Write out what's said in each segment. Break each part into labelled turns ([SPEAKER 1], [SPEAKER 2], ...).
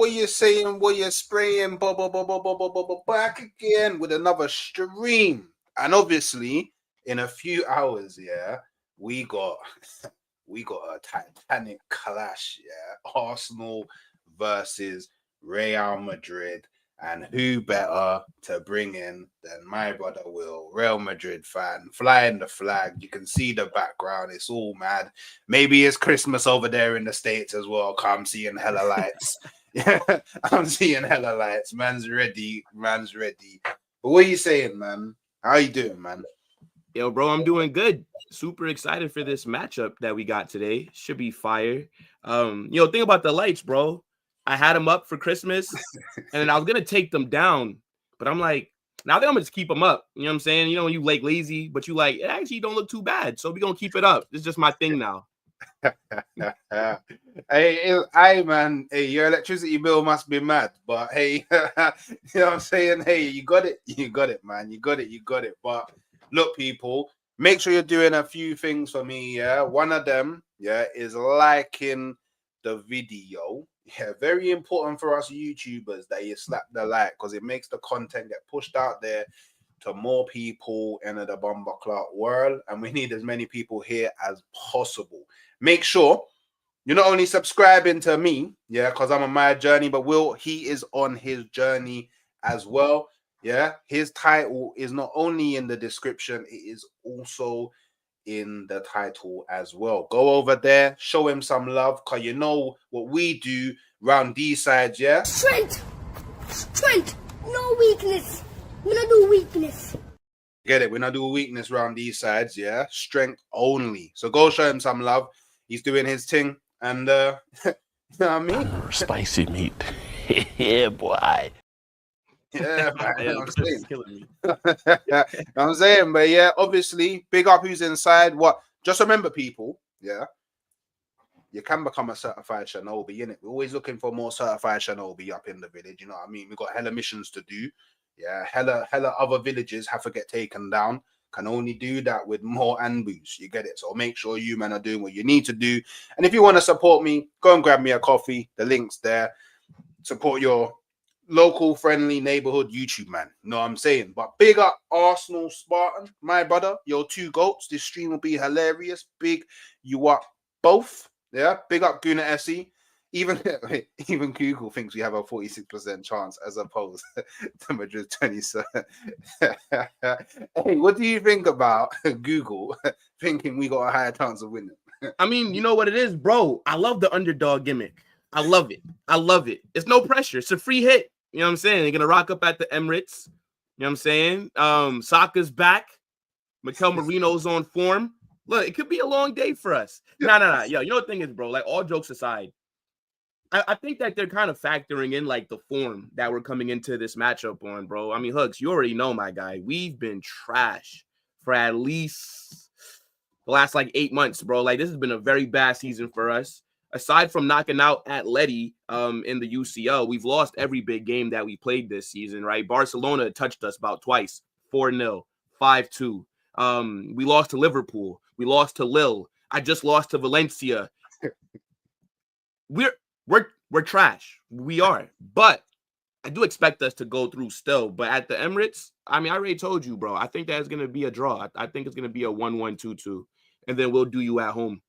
[SPEAKER 1] what you're saying, what you're spraying, back again with another stream. And obviously, in a few hours, yeah, we got a titanic clash, yeah. Arsenal versus Real Madrid. And who better to bring in than my brother Will, Real Madrid fan, flying the flag. You can see the background. It's all mad. Maybe it's Christmas over there in the States as well. I'm seeing hella lights. Yeah, I'm seeing hella lights. Man's ready. Man's ready. But what are you saying, man? How you doing, man?
[SPEAKER 2] Yo, bro, I'm doing good. Super excited for this matchup that we got today. Should be fire. Think about the lights, bro. I had them up for Christmas, and then I was gonna take them down, but I'm like, now that I'm gonna just keep them up. You know what I'm saying? You know, when you like lazy, but you like it actually don't look too bad, so we gonna keep it up. It's just my thing now.
[SPEAKER 1] Hey, man. Hey, your electricity bill must be mad, but hey, you know what I'm saying? Hey, you got it, man. You got it. But look, people, make sure you're doing a few things for me. Yeah, one of them, yeah, is liking the video. Yeah, very important for us YouTubers that you slap the like because it makes the content get pushed out there to more people in the Bomber Clark world, and we need as many people here as possible. Make sure you're not only subscribing to me, yeah, because I'm on my journey, but Will, he is on his journey as well. Yeah, his title is not only in the description, it is also in the title as well. Go over there, show him some love, because you know what we do round these sides, yeah?
[SPEAKER 3] Strength, no weakness. We don't do weakness.
[SPEAKER 1] Get it? We're not doing weakness round these sides, yeah? Strength only. So go show him some love. He's doing his thing. And, you know what I mean?
[SPEAKER 4] Spicy meat. Yeah, boy.
[SPEAKER 1] Yeah, man. I'm saying. Killing me. I'm saying, but yeah, obviously, big up who's inside. What? Just remember, people, yeah, you can become a certified Shinobi, innit? We're always looking for more certified Shinobi up in the village, you know what I mean? We've got hella missions to do. Yeah, hella other villages have to get taken down. Can only do that with more Anbus. You get it? So make sure you, man, are doing what you need to do. And if you want to support me, go and grab me a coffee. The link's there. Support your local friendly neighborhood YouTube, man. You know what I'm saying? But big up Arsenal Spartan, my brother. Your two goats. This stream will be hilarious. Big you up both. Yeah. Big up Guna SE. Even Google thinks we have a 46% chance as opposed to Madrid 27. Hey, what do you think about Google thinking we got a higher chance of winning?
[SPEAKER 2] I mean, you know what it is, bro. I love the underdog gimmick. I love it. It's no pressure. It's a free hit. You know what I'm saying? They're gonna rock up at the Emirates. You know what I'm saying? Saka's back. Mikel Marino's on form. Look, it could be a long day for us. No. Yo, you know what the thing is, bro? Like, all jokes aside, I think that they're kind of factoring in like the form that we're coming into this matchup on, bro. I mean, Hooks, you already know, my guy. We've been trash for at least the last like 8 months, bro. Like, this has been a very bad season for us. Aside from knocking out Atleti in the UCL, we've lost every big game that we played this season, right? Barcelona touched us about twice, 4-0, 5-2. We lost to Liverpool. We lost to Lille. I just lost to Valencia. We're trash. We are. But I do expect us to go through still. But at the Emirates, I mean, I already told you, bro. I think that's going to be a draw. I think it's going to be a 1-1, 2-2. And then we'll do you at home.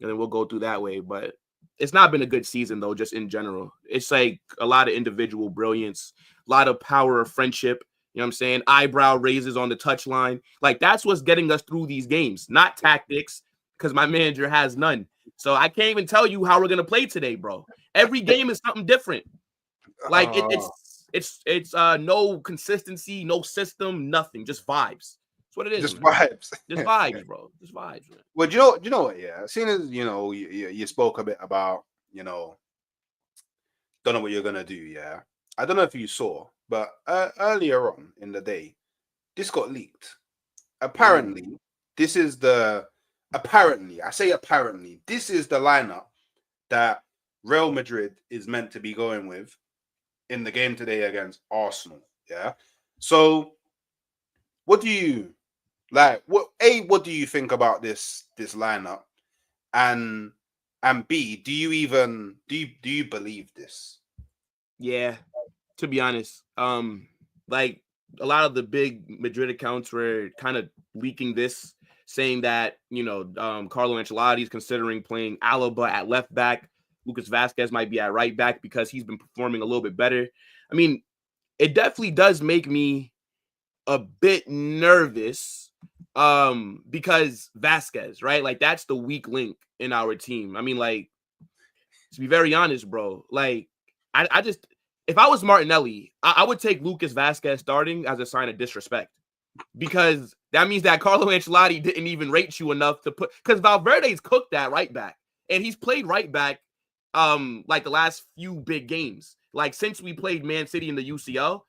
[SPEAKER 2] And then we'll go through that way. But it's not been a good season, though, just in general. It's like a lot of individual brilliance, a lot of power of friendship. You know what I'm saying? Eyebrow raises on the touchline. Like, that's what's getting us through these games, not tactics, because my manager has none. So I can't even tell you how we're gonna play today, bro. Every game is something different. Like it's no consistency, no system, nothing, just vibes. That's what it is.
[SPEAKER 1] Just
[SPEAKER 2] man.
[SPEAKER 1] vibes.
[SPEAKER 2] Just vibes, bro. Just vibes, man.
[SPEAKER 1] Well, you know what? Yeah, seeing as you spoke a bit about don't know what you're gonna do. Yeah, I don't know if you saw, but earlier on in the day, this got leaked. Apparently, this is the this is the lineup that Real Madrid is meant to be going with in the game today against Arsenal. Yeah. So, what do you like? What do you think about this lineup? And B, do you believe this?
[SPEAKER 2] Yeah, to be honest. Like a lot of the big Madrid accounts were kind of leaking this, saying that, Carlo Ancelotti is considering playing Alaba at left back. Lucas Vasquez might be at right back because he's been performing a little bit better. I mean, it definitely does make me a bit nervous because Vasquez, right? Like that's the weak link in our team. I mean, like, to be very honest, bro, like I just, if I was Martinelli, I would take Lucas Vasquez starting as a sign of disrespect, because that means that Carlo Ancelotti didn't even rate you enough to put, because Valverde's cooked at right back and he's played right back like the last few big games. Like since we played Man City in the UCL,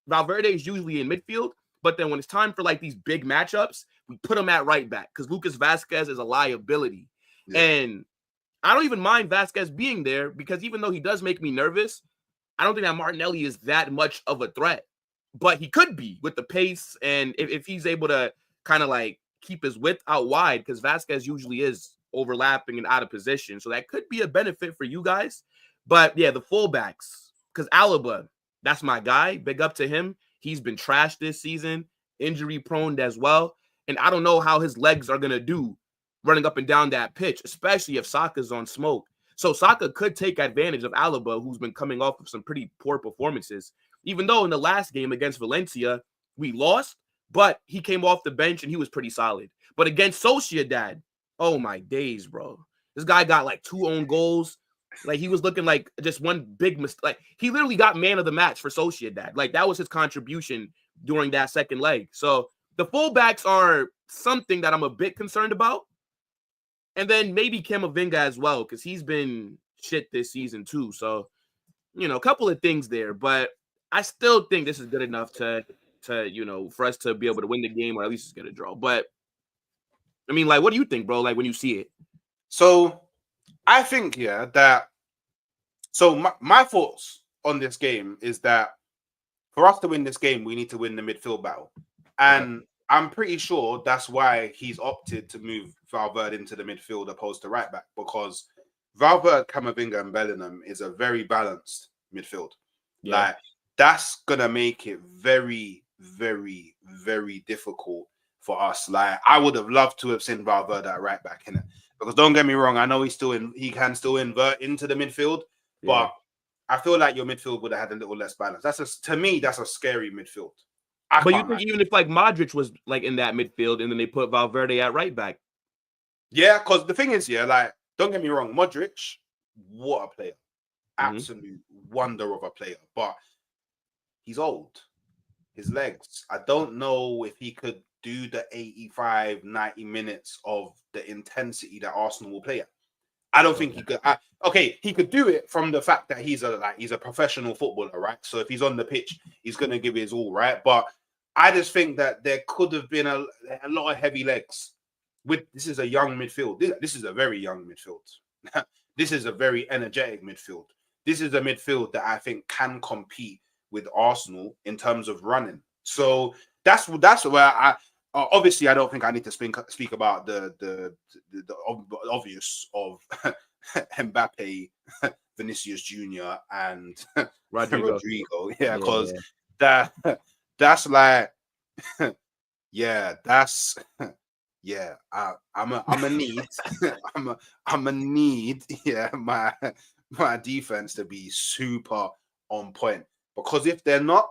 [SPEAKER 2] Valverde is usually in midfield, but then when it's time for like these big matchups, we put him at right back because Lucas Vasquez is a liability. Yeah. And I don't even mind Vasquez being there because even though he does make me nervous, I don't think that Martinelli is that much of a threat. But he could be with the pace, and if he's able to kind of like keep his width out wide, because Vasquez usually is overlapping and out of position. So that could be a benefit for you guys. But yeah, the fullbacks, because Alaba, that's my guy. Big up to him. He's been trashed this season, injury prone as well. And I don't know how his legs are going to do running up and down that pitch, especially if Saka's on smoke. So Saka could take advantage of Alaba, who's been coming off of some pretty poor performances. Even though in the last game against Valencia, we lost, but he came off the bench and he was pretty solid. But against Sociedad, oh my days, bro. This guy got like 2 own goals. Like he was looking like just one big mistake. Like he literally got man of the match for Sociedad. Like that was his contribution during that second leg. So the fullbacks are something that I'm a bit concerned about. And then maybe Camavinga as well, because he's been shit this season too. So, a couple of things there. But I still think this is good enough to for us to be able to win the game or at least just get a draw. But, I mean, like, what do you think, bro, like when you see it?
[SPEAKER 1] So, I think, so my thoughts on this game is that for us to win this game, we need to win the midfield battle. And I'm pretty sure that's why he's opted to move Valverde into the midfield opposed to right back, because Valverde, Camavinga, and Bellingham is a very balanced midfield. Yeah. Like that's gonna make it very, very, very difficult for us. Like I would have loved to have seen Valverde at right back in it, because don't get me wrong, I know he can still invert into the midfield, but I feel like your midfield would have had a little less balance. To me, that's a scary midfield.
[SPEAKER 2] But you think even if like Modric was like in that midfield and then they put Valverde at right back?
[SPEAKER 1] Yeah, because the thing is, like, don't get me wrong, Modric, what a player. Absolute wonder of a player. But he's old. His legs. I don't know if he could do the 85, 90 minutes of the intensity that Arsenal will play at. I don't think he could. He could do it from the fact that he's a professional footballer, right? So if he's on the pitch, he's going to give his all, right? But I just think that there could have been a lot of heavy legs. This is a young midfield. This is a very young midfield. This is a very energetic midfield. This is a midfield that I think can compete with Arsenal in terms of running. So that's where I obviously I don't think I need to speak about the obvious of Mbappe, Vinicius Jr. and Rodrigo. Yeah, because that's like I'm a need my defense to be super on point, because if they're not,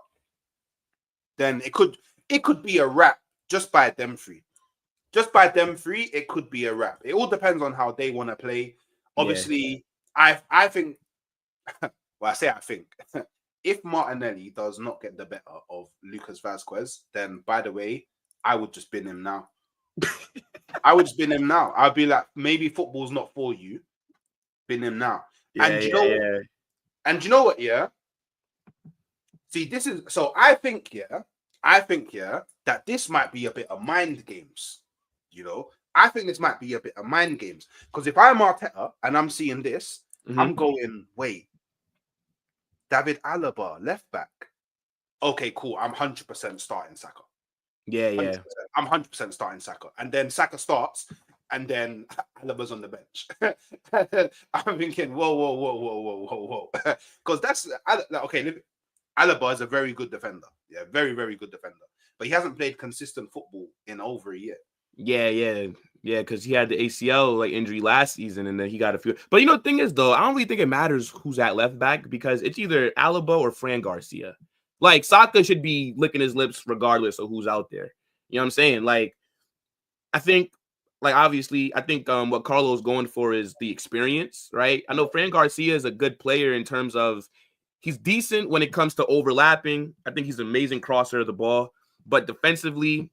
[SPEAKER 1] then it could be a wrap just by them three. Just by them three, it could be a wrap. It all depends on how they want to play. Obviously, I think well, I think if Martinelli does not get the better of Lucas Vasquez, then by the way, I would just bin him now. I'd be like, maybe football's not for you. Bin him now. And you know what? Yeah. See, this is so. I think that this might be a bit of mind games. I think this might be a bit of mind games, because if I'm Arteta and I'm seeing this, I'm going, wait, David Alaba, left back. Okay, cool. I'm 100% starting Saka. 100%. I'm 100% starting Saka. And then Saka starts, and then Alaba's on the bench. And then I'm thinking, whoa, because that's okay. Look, Alaba is a very good defender, yeah, very, very good defender, but he hasn't played consistent football in over a year.
[SPEAKER 2] Yeah, because he had the ACL like injury last season, and then he got a few. But the thing is, though, I don't really think it matters who's at left back because it's either Alaba or Fran Garcia. Like Saka should be licking his lips regardless of who's out there. You know what I'm saying? Like, I think, like obviously, I think what Carlo's going for is the experience, right? I know Fran Garcia is a good player in terms of he's decent when it comes to overlapping. I think he's an amazing crosser of the ball, but defensively,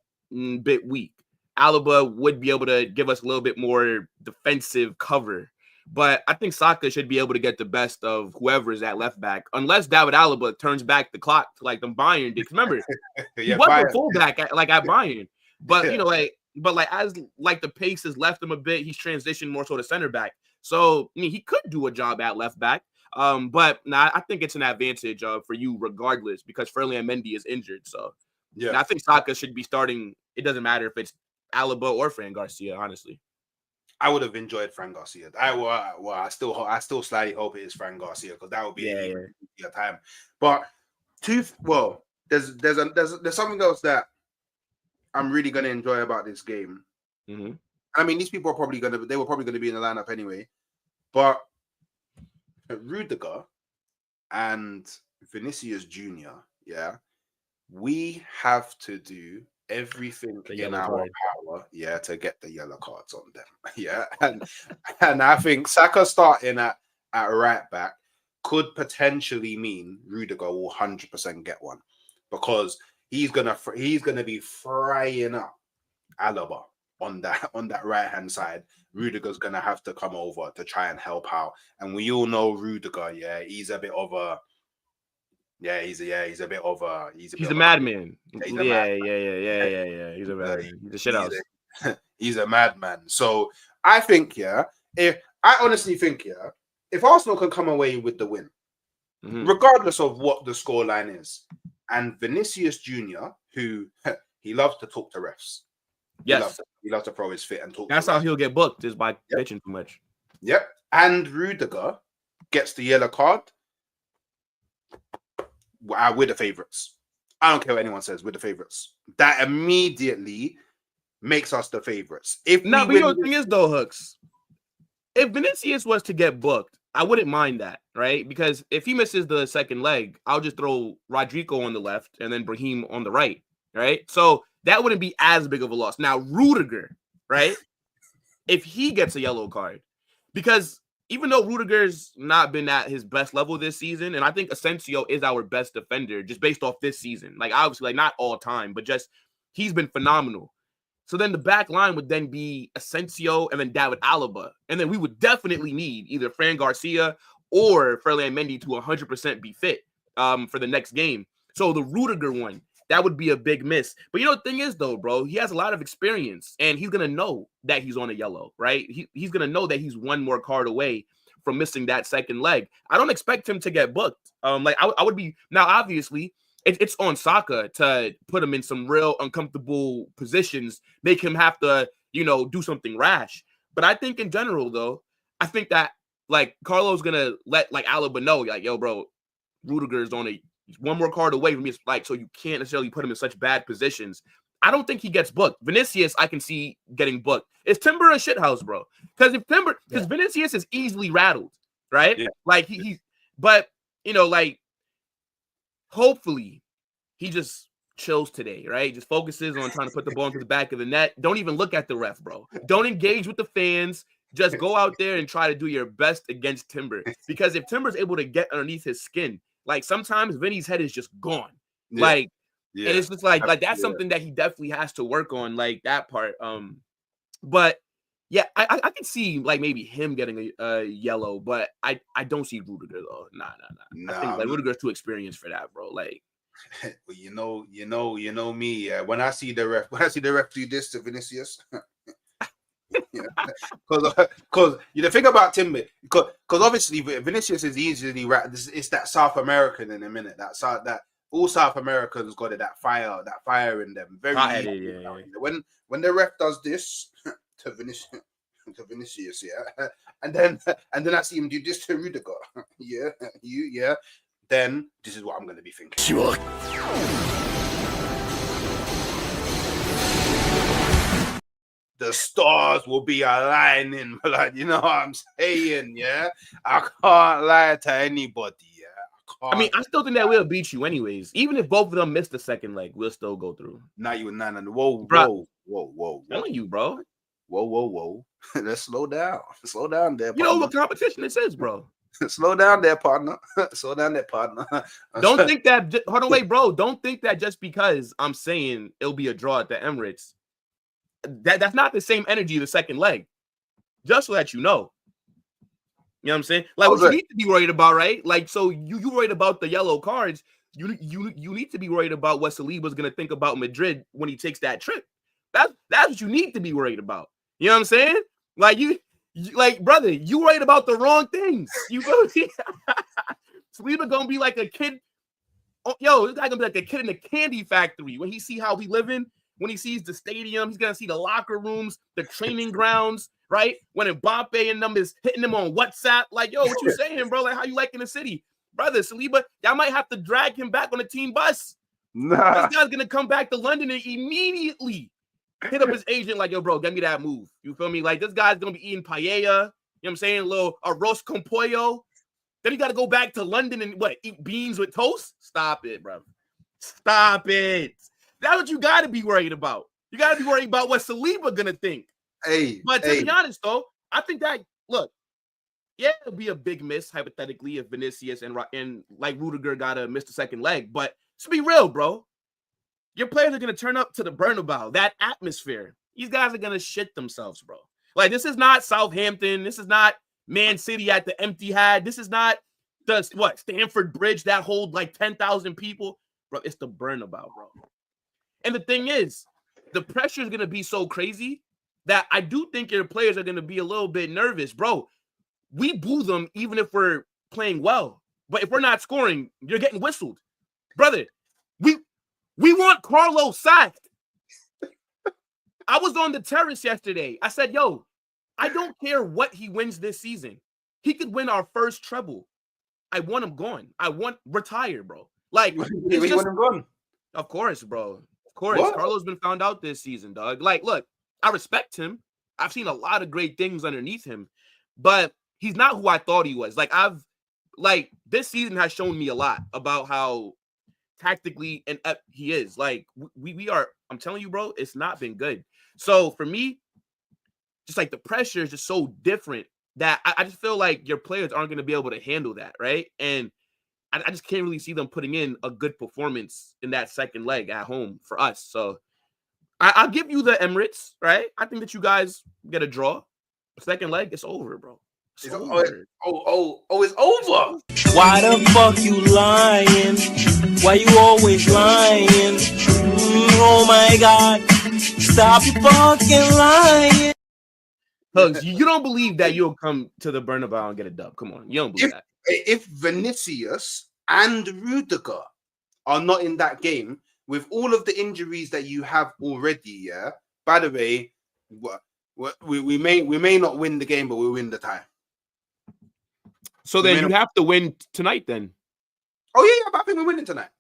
[SPEAKER 2] bit weak. Alaba would be able to give us a little bit more defensive cover. But I think Saka should be able to get the best of whoever is at left back, unless David Alaba turns back the clock to like the Bayern did. Remember, he was a fullback at Bayern. But, as the pace has left him a bit, he's transitioned more so to center back. So, he could do a job at left back. But I think it's an advantage for you regardless because Ferland Mendy is injured. So, I think Saka should be starting. It doesn't matter if it's Alaba or Fran Garcia, honestly.
[SPEAKER 1] I would have enjoyed Fran Garcia. I still slightly hope it is Fran Garcia because that would be a time. But there's something else that I'm really gonna enjoy about this game.
[SPEAKER 2] Mm-hmm.
[SPEAKER 1] I mean, these people were probably gonna be in the lineup anyway. But Rudiger and Vinicius Jr., we have to do everything in our power, to get the yellow cards on them. And I think Saka starting at right back could potentially mean Rudiger will 100% get one because he's gonna be frying up Alaba on that right hand side. Rudiger's gonna have to come over to try and help out, and we all know Rudiger. He's a bit of a he's a
[SPEAKER 2] madman. He's a madman. He's a shit house.
[SPEAKER 1] He's a madman. So I think, if Arsenal can come away with the win, regardless of what the scoreline is, and Vinicius Jr., who he loves to talk to refs.
[SPEAKER 2] Yes.
[SPEAKER 1] He loves to throw his fit and talk.
[SPEAKER 2] That's how he'll get booked, is by pitching too much.
[SPEAKER 1] Yep. And Rudiger gets the yellow card. We're the favourites. I don't care what anyone says. We're the favourites. That immediately makes us the favourites. But
[SPEAKER 2] the thing is, though, Hooks, if Vinicius was to get booked, I wouldn't mind that, right? Because if he misses the second leg, I'll just throw Rodrigo on the left and then Brahim on the right, right? So that wouldn't be as big of a loss. Now, Rudiger, right? If he gets a yellow card, because even though Rudiger's not been at his best level this season, and I think Asensio is our best defender just based off this season, like obviously like not all time, but just he's been phenomenal. So then the back line would then be Asensio and then David Alaba. And then we would definitely need either Fran Garcia or Ferland Mendy to 100% be fit for the next game. So the Rudiger one, that would be a big miss. But the thing is, though, bro, he has a lot of experience, and he's going to know that he's on a yellow, right? He's going to know that he's one more card away from missing that second leg. I don't expect him to get booked. I would be – now, obviously, it's on Saka to put him in some real uncomfortable positions, make him have to, do something rash. But I think in general, though, I think that, Carlo's going to let, Alaba know, yo, bro, Rudiger's on he's one more card away from me. So you can't necessarily put him in such bad positions. I don't think he gets booked. Vinicius, I can see getting booked. Is Timber a shithouse, bro? Because Vinicius is easily rattled, right? Yeah. Hopefully he just chills today, right? Just focuses on trying to put the ball into the back of the net. Don't even look at the ref, bro. Don't engage with the fans. Just go out there and try to do your best against Timber. Because if Timber's able to get underneath his skin, sometimes Vinny's head is just gone. And it's just that's something that he definitely has to work on, that part. But yeah, I can see maybe him getting a yellow, but I don't see Rudiger though. Nah. I think Rudiger's too experienced for that, bro.
[SPEAKER 1] Well, you know me. When I see the ref do this to Vinicius. Because the thing about Timber, because obviously Vinicius is easily it's that South American in a minute. That all South Americans got it, that fire in them. Very easy. When the ref does this to Vinicius, yeah, and then I see him do this to Rudiger, yeah, then this is what I'm gonna be thinking. The stars will be aligning, like, you know what I'm saying, yeah. I can't lie to anybody, yeah.
[SPEAKER 2] I mean, I still think that we'll beat you anyways. Even if both of them miss the second leg, we'll still go through.
[SPEAKER 1] Not you and nine. Whoa.
[SPEAKER 2] Telling you, bro.
[SPEAKER 1] Whoa. Let's slow down. Slow down there,
[SPEAKER 2] You
[SPEAKER 1] partner.
[SPEAKER 2] know what competition this is, bro.
[SPEAKER 1] Slow down there, partner. Slow down there, partner.
[SPEAKER 2] Don't think that. Hold on, wait, bro. Don't think that just because I'm saying it'll be a draw at the Emirates, that's not the same energy the second leg. Just so that you know. You know what I'm saying? Like, what you need to be worried about, right? Like, so you worried about the yellow cards. You need to be worried about what Saliba's gonna think about Madrid when he takes that trip. That's what you need to be worried about. You know what I'm saying? Like like, brother, you worried about the wrong things. You go Saliba gonna be like a kid. Oh, yo, this guy gonna be like a kid in a candy factory when he see how he living. When he sees the stadium, he's gonna see the locker rooms, the training grounds, right? When Mbappe and them is hitting him on WhatsApp, like, yo, what you saying, bro? Like, how you liking the city, brother? Saliba, y'all might have to drag him back on the team bus.
[SPEAKER 1] Nah.
[SPEAKER 2] This guy's gonna come back to London and immediately hit up his agent, like, yo, bro, get me that move. You feel me? Like, this guy's gonna be eating paella. You know what I'm saying? A little arroz con pollo. Then he got to go back to London and eat beans with toast? Stop it, bro. Stop it. That's what you got to be worried about. You got to be worried about what Saliba gonna think. But to be honest, though, I think that, look, yeah, it'll be a big miss, hypothetically, if Vinicius and like Rudiger got to miss the second leg. But to be real, bro, your players are going to turn up to the Bernabeu, that atmosphere. These guys are going to shit themselves, bro. Like, this is not Southampton. This is not Man City at the Etihad. This is not the, Stamford Bridge that hold like 10,000 people. Bro, it's the Bernabeu, bro. And the thing is, the pressure is going to be so crazy that I do think your players are going to be a little bit nervous. Bro, we boo them even if we're playing well. But if we're not scoring, you're getting whistled. Brother, we want Carlos sacked. I was on the terrace yesterday. I said, yo, I don't care what he wins this season. He could win our first treble. I want him gone. I want retired, bro. Like, it's just,
[SPEAKER 1] want him gone?
[SPEAKER 2] Of course, bro. Of course.
[SPEAKER 1] What?
[SPEAKER 2] Carlos been found out this season, dog. Like, look, I respect him. I've seen a lot of great things underneath him, but he's not who I thought he was. Like, this season has shown me a lot about how tactically inept he is. Like, we are, I'm telling you, bro, it's not been good. So for me, just like the pressure is just so different that I just feel like your players aren't going to be able to handle that, right? And I just can't really see them putting in a good performance in that second leg at home for us. So I'll give you the Emirates, right? I think that you guys get a draw. Second leg, it's over, bro. It's over.
[SPEAKER 1] It's over.
[SPEAKER 5] Why the fuck you lying? Why you always lying? Oh my God. Stop fucking lying.
[SPEAKER 2] Hugs, you don't believe that you'll come to the Bernabeu and get a dub. Come on. You don't believe that.
[SPEAKER 1] If Vinicius and Rudiger are not in that game, with all of the injuries that you have already, yeah, by the way, we may not win the game, but we'll win the tie.
[SPEAKER 2] So then you have to win tonight then.
[SPEAKER 1] Oh, yeah, but I think we're winning tonight.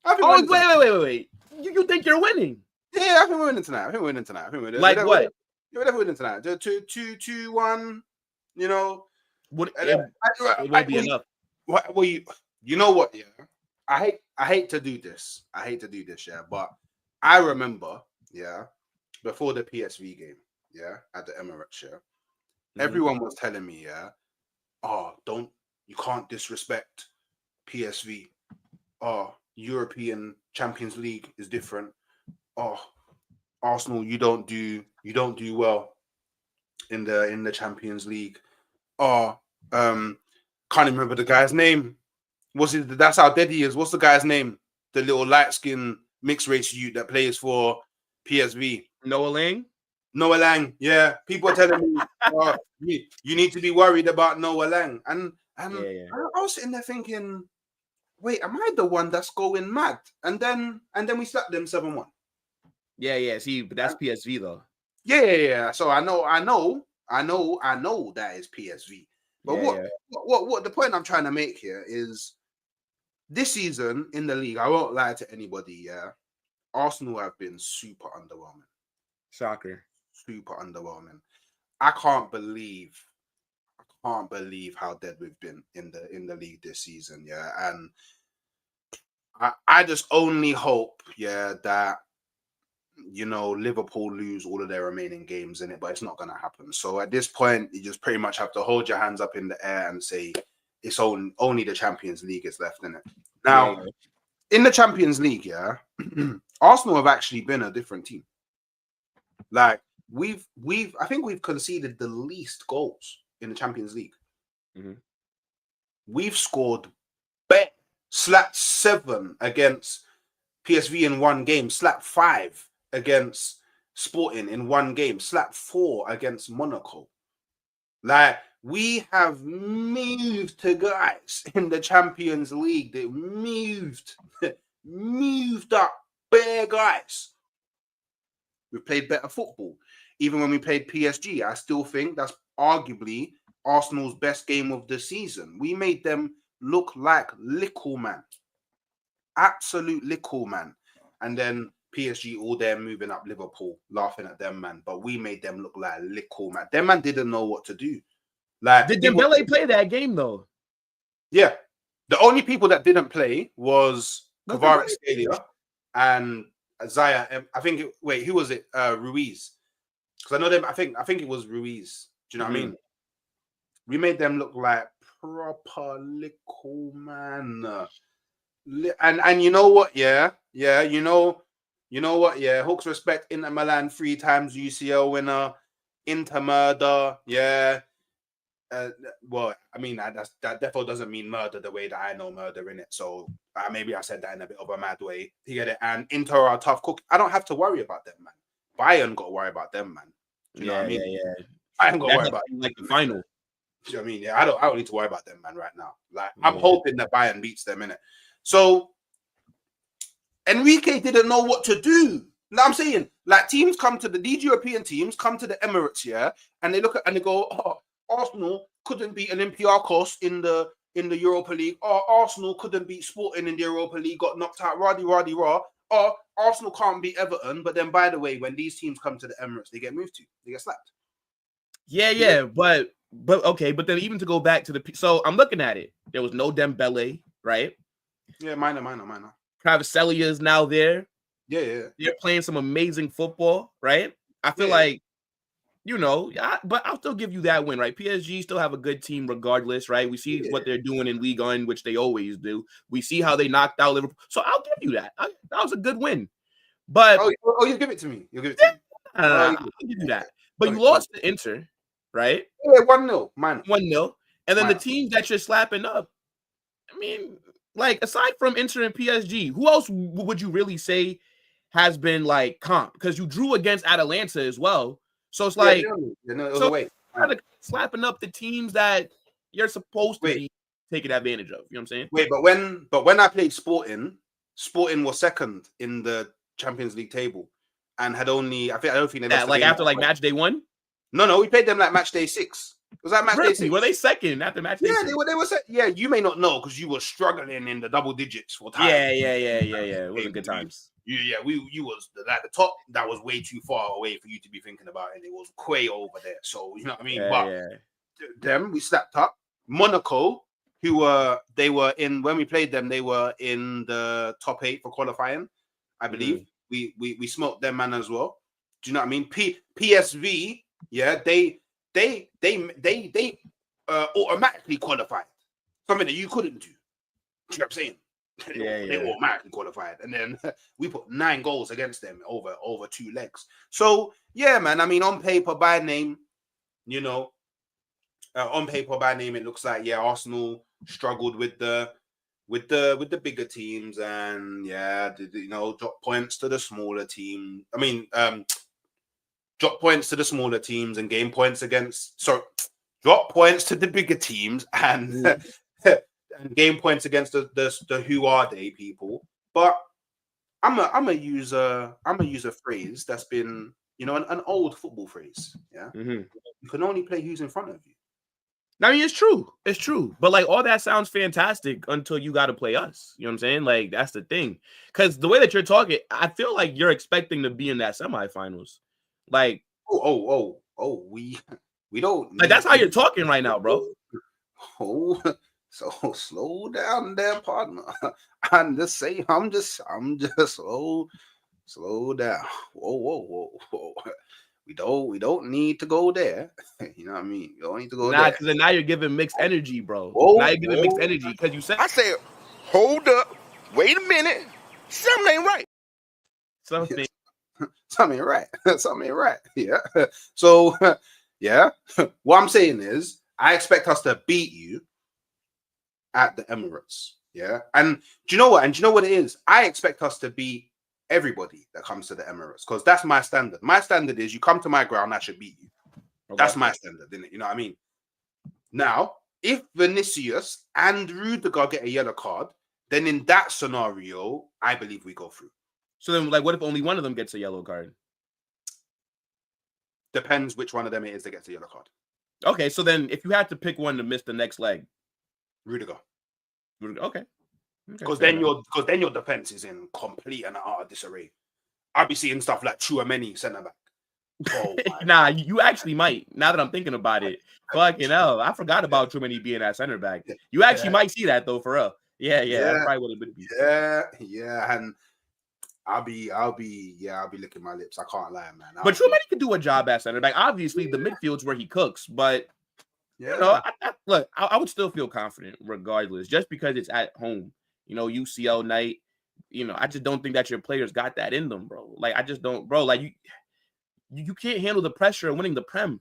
[SPEAKER 2] Wait. You think you're winning?
[SPEAKER 1] Yeah, I think we're winning tonight. I think we're winning tonight.
[SPEAKER 2] Like what?
[SPEAKER 1] We're definitely winning tonight. 2-1, you know.
[SPEAKER 2] It won't be enough.
[SPEAKER 1] Well, you know what, yeah? I hate to do this. Yeah, but I remember, yeah, before the PSV game, yeah, at the Emirates, yeah, everyone was telling me, yeah, you can't disrespect PSV. European Champions League is different. Arsenal, you don't do well in the Champions League. Can't remember the guy's name. That's how dead he is. What's the guy's name? The little light-skinned mixed race youth that plays for PSV.
[SPEAKER 2] Noah
[SPEAKER 1] Lang. Yeah. People are telling me you need to be worried about Noah Lang. And I was sitting there thinking, wait, am I the one that's going mad? And then we slapped them 7-1.
[SPEAKER 2] Yeah. See, but that's PSV though.
[SPEAKER 1] Yeah. So I know that is PSV. But what the point I'm trying to make here is this season in the league, I won't lie to anybody, yeah. Arsenal have been super underwhelming.
[SPEAKER 2] Shocker.
[SPEAKER 1] Super underwhelming. I can't believe how dead we've been in the league this season, yeah. And I just only hope, yeah, that Liverpool lose all of their remaining games in it, but it's not going to happen. So at this point, you just pretty much have to hold your hands up in the air and say it's only the Champions League is left in it. Now, in the Champions League, yeah, Arsenal have actually been a different team. Like I think we've conceded the least goals in the Champions League.
[SPEAKER 2] Mm-hmm.
[SPEAKER 1] We've scored slapped 7 against PSV in one game, slapped 5 against Sporting in one game, slapped 4 against Monaco. Like, we have moved to guys in the Champions League. They moved up bare guys. We played better football. Even when we played PSG, I still think that's arguably Arsenal's best game of the season. We made them look like little man. Absolute little man. And then PSG all there moving up Liverpool, laughing at them, man. But we made them look like little man. Them man didn't know what to do. Like,
[SPEAKER 2] did Dembele play that game though?
[SPEAKER 1] Yeah. The only people that didn't play was Kvaratskhelia and Zaya. I think who was it? Ruiz. Because I know them. I think it was Ruiz. Do you know what I mean? We made them look like proper little man. And you know what? Yeah. You know what? Yeah. Hooks respect Inter Milan 3 times UCL winner. Inter murder. Yeah. Well, I mean that definitely doesn't mean murder the way that I know murder in it. So maybe I said that in a bit of a mad way. You get it? And Inter are a tough cook. I don't have to worry about them, man. Bayern got to worry about them, man. Do you know what I mean?
[SPEAKER 2] Yeah.
[SPEAKER 1] I ain't got to worry about
[SPEAKER 2] like the final.
[SPEAKER 1] Do you know what I mean? Yeah, I don't need to worry about them, man, right now. Like, I'm hoping that Bayern beats them, innit? So Enrique didn't know what to do. You know what I'm saying? Like, these European teams come to the Emirates, yeah, and they look at and they go, oh, Arsenal couldn't beat Olympiacos in the Europa League. Or Arsenal couldn't beat Sporting in the Europa League, got knocked out, rah. Or Arsenal can't beat Everton. But then, by the way, when these teams come to the Emirates, they get moved to. They get slapped.
[SPEAKER 2] Yeah. But okay. But then even to go back to so I'm looking at it. There was no Dembele, right?
[SPEAKER 1] Yeah, minor.
[SPEAKER 2] Kvaratskhelia is now there.
[SPEAKER 1] Yeah.
[SPEAKER 2] They're playing some amazing football, right? I feel like, but I'll still give you that win, right? PSG still have a good team regardless, right? We see what they're doing in Ligue 1, which they always do. We see how they knocked out Liverpool. So I'll give you that. That was a good win. But
[SPEAKER 1] you give it to me. You give it to me.
[SPEAKER 2] I'll give you that. But you lost to Inter, right?
[SPEAKER 1] Yeah, 1-0. Minor.
[SPEAKER 2] 1-0. And then the teams that you're slapping up, I mean, like, aside from Inter and PSG, who else would you really say has been like comp? Because you drew against Atalanta as well. So it's like, slapping up the teams that you're supposed to be taking advantage of. You know what I'm saying?
[SPEAKER 1] Wait, but when I played Sporting was second in the Champions League table and had only, I don't think they lost
[SPEAKER 2] after match day 1.
[SPEAKER 1] No, we played them like match day 6. Was that match day 6?
[SPEAKER 2] Were they second after match day 6?
[SPEAKER 1] Yeah, they were second. Yeah, you may not know because you were struggling in the double digits for time.
[SPEAKER 2] Yeah. It wasn't good times.
[SPEAKER 1] You was at the top. That was way too far away for you to be thinking about, and it was way over there. So you know what I mean. Them we slapped up. Monaco, they were in when we played them. They were in the top 8 for qualifying, I believe. We smoked them man as well. Do you know what I mean? PSV, yeah, they automatically qualified. Something that you couldn't do. You know what I'm saying? They automatically qualified, and then we put 9 goals against them over 2 legs. So yeah, man. I mean, on paper by name, it looks like Arsenal struggled with the bigger teams, and drop points to the smaller team. I mean, drop points to the smaller teams and gain points drop points to the bigger teams and. And game points against the who are they people, but I'm a use a phrase that's been an old football phrase. Yeah,
[SPEAKER 2] Mhm.
[SPEAKER 1] you can only play who's in front of you.
[SPEAKER 2] I mean, it's true. It's true. But like all that sounds fantastic until you got to play us. You know what I'm saying? Like that's the thing. Because the way that you're talking, I feel like you're expecting to be in that semifinals. Like,
[SPEAKER 1] We don't
[SPEAKER 2] like that's
[SPEAKER 1] need
[SPEAKER 2] how you're
[SPEAKER 1] you.
[SPEAKER 2] talking right now, bro.
[SPEAKER 1] Oh, so slow down there, partner. I'm just saying, I'm just slow down. Whoa. We don't need to go there. You know what I mean? You don't need to go
[SPEAKER 2] Nah,
[SPEAKER 1] there.
[SPEAKER 2] because then now you're giving mixed energy, bro.
[SPEAKER 1] Whoa,
[SPEAKER 2] Now you're giving mixed
[SPEAKER 1] whoa.
[SPEAKER 2] energy because you said
[SPEAKER 6] I said, hold up, wait a minute, something ain't right.
[SPEAKER 2] something.
[SPEAKER 1] Something ain't right. Something ain't right. Yeah. So, yeah. What I'm saying is, I expect us to beat you at the Emirates. Yeah. And do you know what? And do you know what it is? I expect us to beat everybody that comes to the Emirates because that's my standard. My standard is you come to my ground, I should beat you.
[SPEAKER 2] Okay.
[SPEAKER 1] That's my standard, isn't it? You know what I mean? Now, if Vinicius and Rudiger get a yellow card, then in that scenario, I believe we go through.
[SPEAKER 2] So then, like, what if only one of them gets a yellow card?
[SPEAKER 1] Depends which one of them it is that gets a yellow card.
[SPEAKER 2] Okay, so then if you had to pick one to miss the next leg,
[SPEAKER 1] Rudiger.
[SPEAKER 2] Okay.
[SPEAKER 1] Because then your defense is in complete and utter disarray. I'll be seeing stuff like Chouameni centre back. Oh,
[SPEAKER 2] nah, you actually might. Now that I'm thinking about it, fucking hell, I forgot about Chouameni being that center back. You actually might see that though, for real. Yeah, that probably would have been.
[SPEAKER 1] Yeah, and I'll be licking my lips. I can't lie, man.
[SPEAKER 2] But Chouameni could do a job at center back. Obviously, the midfield's where he cooks, but look, I would still feel confident regardless, just because it's at home. UCL night. I just don't think that your players got that in them, bro. Like I just don't, bro. Like you can't handle the pressure of winning the Prem.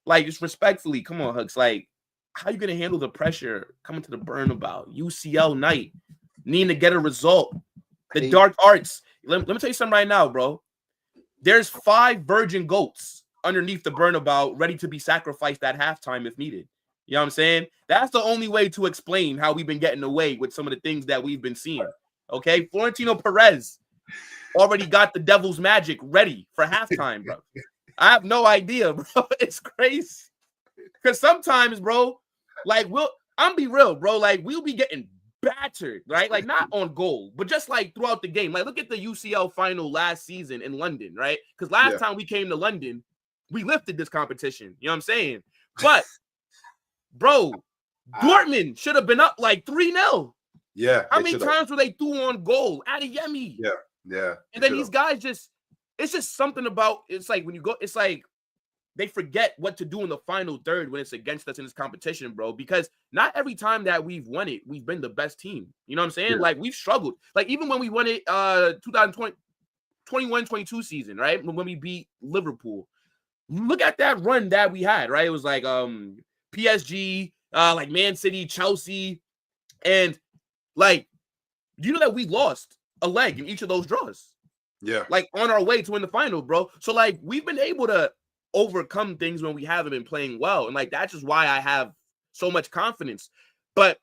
[SPEAKER 2] Like just respectfully, come on, Hooks. Like how you gonna handle the pressure coming to the Burnabout UCL night, needing to get a result? The dark arts. Let me tell you something right now, bro. There's 5 virgin goats underneath the Burnabout ready to be sacrificed at halftime if needed. You know what I'm saying? That's the only way to explain how we've been getting away with some of the things that we've been seeing. Okay? Florentino Perez already got the devil's magic ready for halftime, bro. I have no idea, bro. It's crazy. Because sometimes, bro, like I'm be real, bro. Like we'll be getting battered, right? Like not on goal, but just like throughout the game. Like look at the UCL final last season in London, right? Because last time we came to London, we lifted this competition. You know what I'm saying? But bro, Dortmund should have been up like 3-0.
[SPEAKER 1] Yeah.
[SPEAKER 2] How many times were they through on goal? Adeyemi.
[SPEAKER 1] Yeah.
[SPEAKER 2] And then these guys it's just something about, it's like when you go, it's like they forget what to do in the final third when it's against us in this competition, bro. Because not every time that we've won it, we've been the best team. You know what I'm saying? Yeah. Like we've struggled. Like even when we won it 2021-22 season, right? When we beat Liverpool. Look at that run that we had, right? It was like PSG, like Man City, Chelsea, and like you know that we lost a leg in each of those draws.
[SPEAKER 1] Yeah. Like
[SPEAKER 2] on our way to win the final, bro. So like we've been able to overcome things when we haven't been playing well. And like that's just why I have so much confidence. But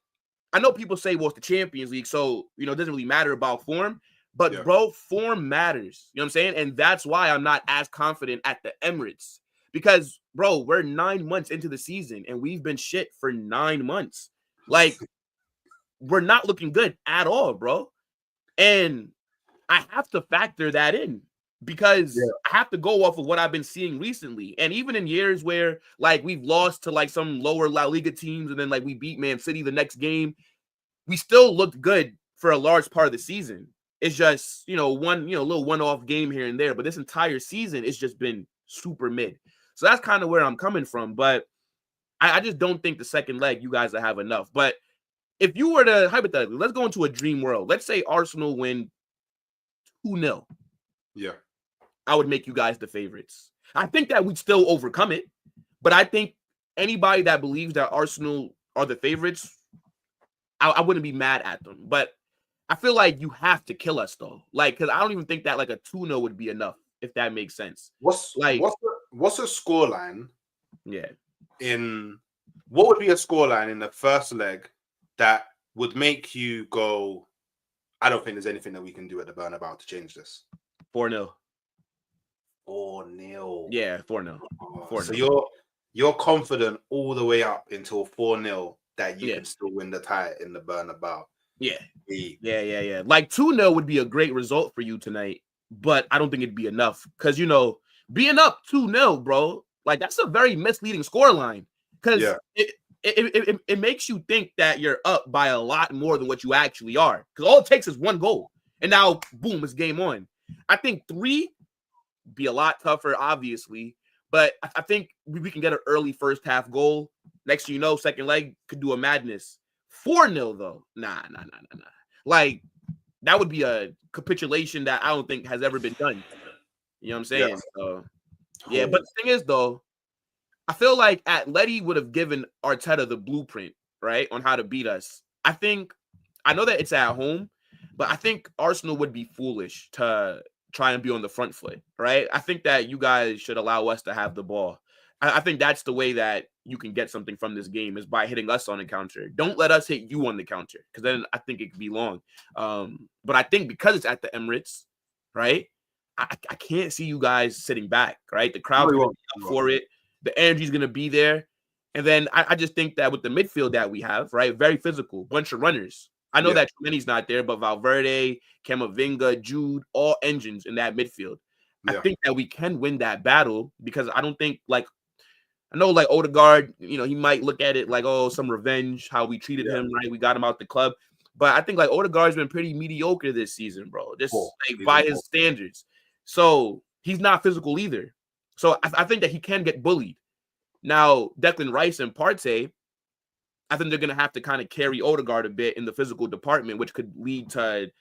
[SPEAKER 2] I know people say, well, it's the Champions League, so it doesn't really matter about form. But bro, form matters. You know what I'm saying? And that's why I'm not as confident at the Emirates. Because, bro, we're 9 months into the season and we've been shit for 9 months. Like, we're not looking good at all, bro. And I have to factor that in because I have to go off of what I've been seeing recently. And even in years where, like, we've lost to, like, some lower La Liga teams and then, like, we beat Man City the next game, we still looked good for a large part of the season. It's just, one, little one-off game here and there. But this entire season, it's just been super mid. So that's kind of where I'm coming from. But I just don't think the second leg, you guys will have enough. But if you were to, hypothetically, let's go into a dream world. Let's say Arsenal win 2-0.
[SPEAKER 1] Yeah.
[SPEAKER 2] I would make you guys the favorites. I think that we'd still overcome it. But I think anybody that believes that Arsenal are the favorites, I wouldn't be mad at them. But I feel like you have to kill us, though. Like, because I don't even think that, like, a 2-0 would be enough, if that makes sense.
[SPEAKER 1] What's a scoreline?
[SPEAKER 2] Yeah.
[SPEAKER 1] What would be a scoreline in the first leg that would make you go, I don't think there's anything that we can do at the Burnabout to change this?
[SPEAKER 2] 4-0.
[SPEAKER 1] 4-0.
[SPEAKER 2] Yeah, 4-0.
[SPEAKER 1] Oh,
[SPEAKER 2] 4-0.
[SPEAKER 1] so you're confident all the way up until 4-0 that you
[SPEAKER 2] Yeah.
[SPEAKER 1] can still win the tie in the Bernabeu.
[SPEAKER 2] Yeah. Yeah. Like 2-0 would be a great result for you tonight, but I don't think it'd be enough because, you know, being up 2-0, bro, like that's a very misleading scoreline because it makes you think that you're up by a lot more than what you actually are because all it takes is one goal. And now, boom, it's game on. I think 3 be a lot tougher, obviously, but I think we can get an early first half goal. Next thing you know, second leg could do a madness. 4-0 though. Nah. Like that would be a capitulation that I don't think has ever been done. You know what I'm saying?
[SPEAKER 1] Yes.
[SPEAKER 2] So, yeah, but the thing is though, I feel like Atleti would have given Arteta the blueprint, right, on how to beat us. I know that it's at home, but I think Arsenal would be foolish to try and be on the front foot, right? I think that you guys should allow us to have the ball. I think that's the way that you can get something from this game is by hitting us on the counter. Don't let us hit you on the counter because then I think it could be long. But I think because it's at the Emirates, right, I can't see you guys sitting back, right? The crowd's going to be up for it. The energy's going to be there. And then I just think that with the midfield that we have, right, very physical, bunch of runners. I know that Tremeni's not there, but Valverde, Camavinga, Jude, all engines in that midfield. I think that we can win that battle because I don't think I know Odegaard, you know, he might look at it like, oh, some revenge, how we treated him, right? We got him out the club. But I think Odegaard's been pretty mediocre this season, bro. Just by his standards. So he's not physical either. So I think that he can get bullied. Now, Declan Rice and Partey, I think they're going to have to kind of carry Odegaard a bit in the physical department, which could lead to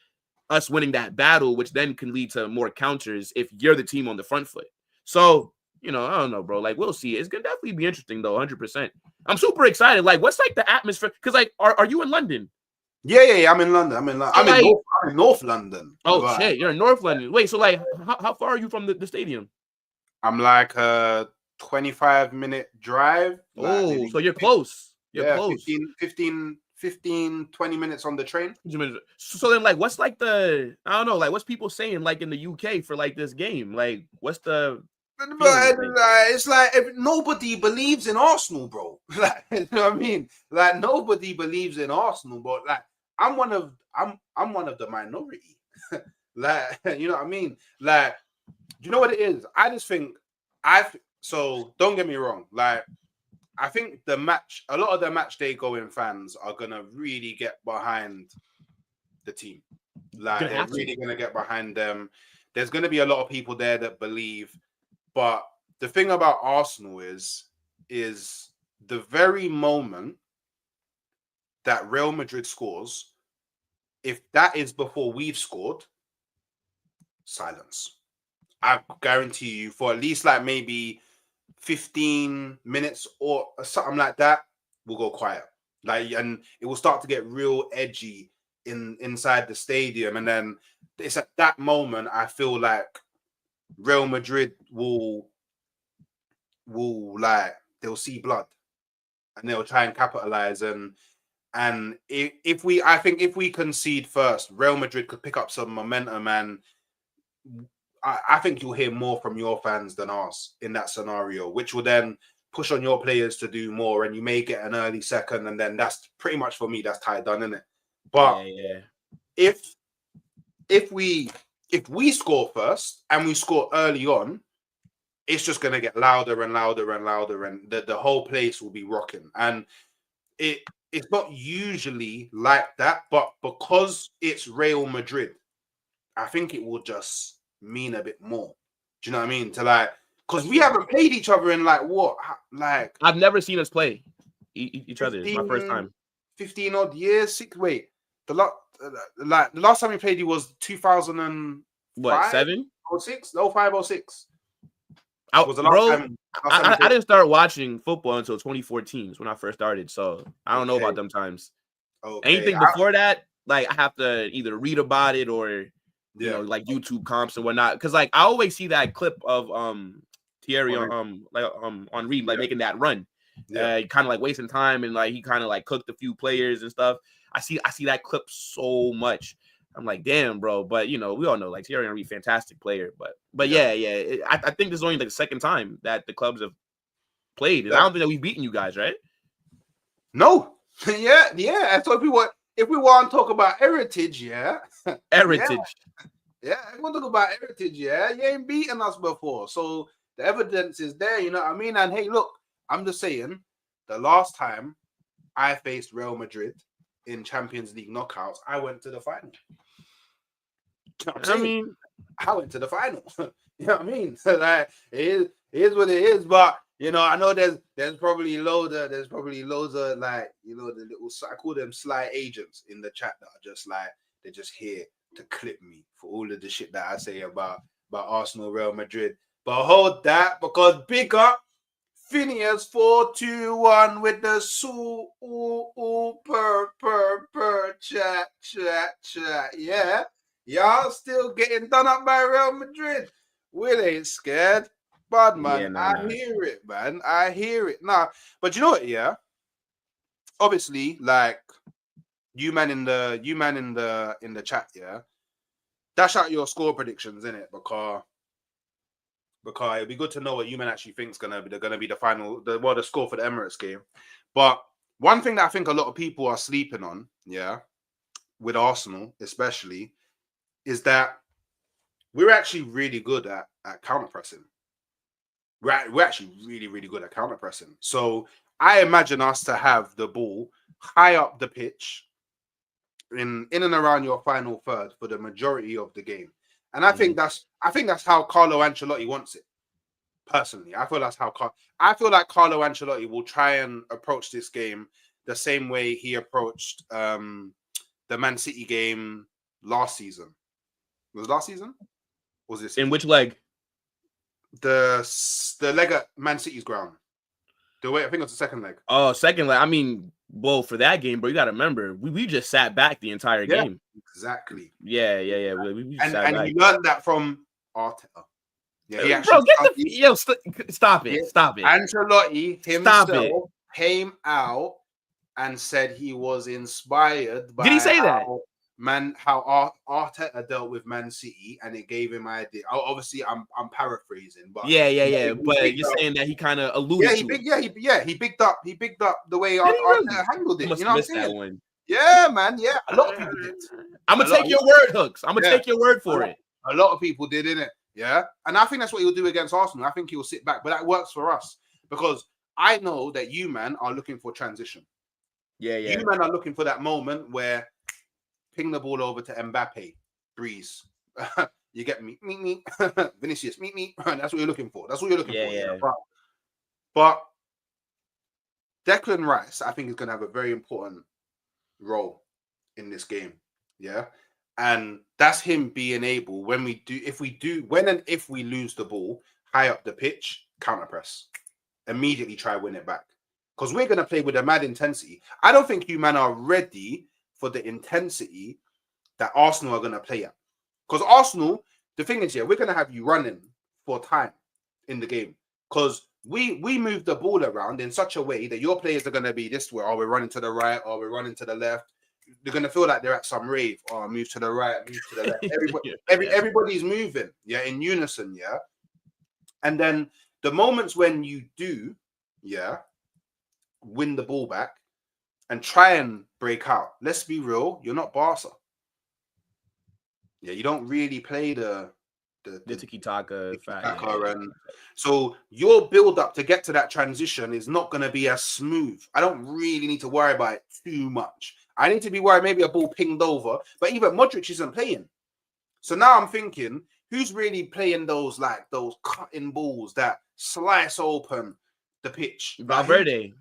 [SPEAKER 2] us winning that battle, which then can lead to more counters if you're the team on the front foot. So, you know, I don't know, bro. We'll see. It's going to definitely be interesting, though, 100%. I'm super excited. What's, the atmosphere? Because, are you in London?
[SPEAKER 1] Yeah. I'm in London. I'm in North London.
[SPEAKER 2] Oh, shit. You're in North London. Wait, so, how far are you from the stadium?
[SPEAKER 1] I'm a 25-minute drive.
[SPEAKER 2] Oh, so you're close. You're close.
[SPEAKER 1] 15, 20 minutes on the train.
[SPEAKER 2] So then, what's I don't know, what's people saying, in the UK for, this game? What's the...
[SPEAKER 1] But it's nobody believes in Arsenal, bro. You know what I mean? Nobody believes in Arsenal, but I'm one of the minority. You know what I mean? Do you know what it is? I just think so don't get me wrong. I think a lot of the match day going fans are gonna really get behind the team. They're really gonna get behind them. There's gonna be a lot of people there that believe. But the thing about Arsenal is the very moment that Real Madrid scores, if that is before we've scored, silence. I guarantee you for at least maybe 15 minutes or something like that, we'll go quiet. And it will start to get real edgy inside the stadium. And then it's at that moment I feel like Real Madrid will they'll see blood and they'll try and capitalize and if we concede first, Real Madrid could pick up some momentum and I think you'll hear more from your fans than us in that scenario, which will then push on your players to do more and you may get an early second and then that's pretty much for me, that's tied done, isn't it? But if we score first and we score early on, it's just going to get louder and louder and louder and the whole place will be rocking. And it's not usually like that, but because it's Real Madrid, I think it will just mean a bit more. Do you know what I mean? Because we haven't played each other in
[SPEAKER 2] I've never seen us play each other. It's my first time.
[SPEAKER 1] 15 odd years. The last time we played you was 2000
[SPEAKER 2] 7
[SPEAKER 1] or 6? No, 5 or 6.
[SPEAKER 2] Was the last time I didn't start watching football until 2014 is when I first started. So I don't know about them times. Anything before that, I have to either read about it or you know, YouTube comps and whatnot. Because I always see that clip of Thierry Henry making that run. Kind of wasting time and he kind of cooked a few players and stuff. I see that clip so much. I'm like, damn, bro. But we all know like Thierry Henry, fantastic player. But yeah. I think this is only like the second time that the clubs have played, and I don't think that we've beaten you guys, right?
[SPEAKER 1] No, yeah. So if we want to talk about heritage,
[SPEAKER 2] Heritage.
[SPEAKER 1] Yeah, if we want to talk about heritage, you ain't beaten us before. So the evidence is there, you know what I mean? And hey, look, I'm just saying, the last time I faced Real Madrid in Champions League knockouts, I went to the final. You know what I'm saying? I went to the final. You know what I mean? So like, it is what it is. But I know there's probably loads of like, the little, I call them sly agents in the chat that are just like, they're just here to clip me for all of the shit that I say about Arsenal, Real Madrid. But hold that, because big up Phineas 421 with the per chat. Yeah. Y'all still getting done up by Real Madrid. We ain't scared. Bad man. I hear it, man. I hear it. Nah, but you know what, yeah? Obviously, like you man in the chat, yeah. Dash out your score predictions, innit? Because it'd be good to know what you man actually think's gonna be the final, the score for the Emirates game. But one thing that I think a lot of people are sleeping on, yeah, with Arsenal especially, is that we're actually really good at counter pressing. We're actually really, really good at counter pressing. So I imagine us to have the ball high up the pitch in and around your final third for the majority of the game. And I think that's how Carlo Ancelotti wants it. Personally, I feel like Carlo Ancelotti will try and approach this game the same way he approached the Man City game last season. Was it last season? Or was this season?
[SPEAKER 2] In which leg?
[SPEAKER 1] The leg at Man City's ground. I think it was the second leg.
[SPEAKER 2] Oh, second leg. I mean, well, for that game, bro, you got to remember, we just sat back the entire game.
[SPEAKER 1] Exactly.
[SPEAKER 2] Yeah. We just sat back.
[SPEAKER 1] You learned that from Arteta. Yeah, he
[SPEAKER 2] bro, stop it.
[SPEAKER 1] Yeah.
[SPEAKER 2] Stop it.
[SPEAKER 1] Ancelotti himself came out and said he was inspired by.
[SPEAKER 2] Did he say that?
[SPEAKER 1] How Arteta dealt with Man City, and it gave him idea. Obviously, I'm paraphrasing, but
[SPEAKER 2] yeah. But you're saying that he kind of alluded to it.
[SPEAKER 1] He bigged up the way Arteta handled it. You know what I'm saying?
[SPEAKER 2] One.
[SPEAKER 1] Yeah, man. Yeah, a lot of people did.
[SPEAKER 2] I'm gonna take your word, Hooks. I'm gonna take your word for it.
[SPEAKER 1] A lot of people did, innit? Yeah, and I think that's what he'll do against Arsenal. I think he'll sit back, but that works for us because I know that you man are looking for transition.
[SPEAKER 2] Yeah.
[SPEAKER 1] You man are looking for that moment where ping the ball over to Mbappe, Breeze. You get me, Vinicius, me. That's what you're looking for. That's what you're looking for.
[SPEAKER 2] Yeah.
[SPEAKER 1] But Declan Rice, I think, is going to have a very important role in this game. Yeah. And that's him being able, when and if we lose the ball high up the pitch, counter press, immediately try win it back. Because we're going to play with a mad intensity. I don't think you man are ready for the intensity that Arsenal are going to play at. Because Arsenal, the thing is, we're going to have you running for time in the game. Because we move the ball around in such a way that your players are going to be this way, or we're running to the right, or we're running to the left. They're going to feel like they're at some rave, or move to the right, move to the left. Everybody's moving, in unison, And then the moments when you do, win the ball back and try and break out. Let's be real, you're not Barca. You don't really play the
[SPEAKER 2] tiki-taka.
[SPEAKER 1] And so your build up to get to that transition is not going to be as smooth. I don't really need to worry about it too much. I need to be worried maybe a ball pinged over, but even Modric isn't playing. So now I'm thinking, who's really playing those cutting balls that slice open the pitch?
[SPEAKER 2] Valverde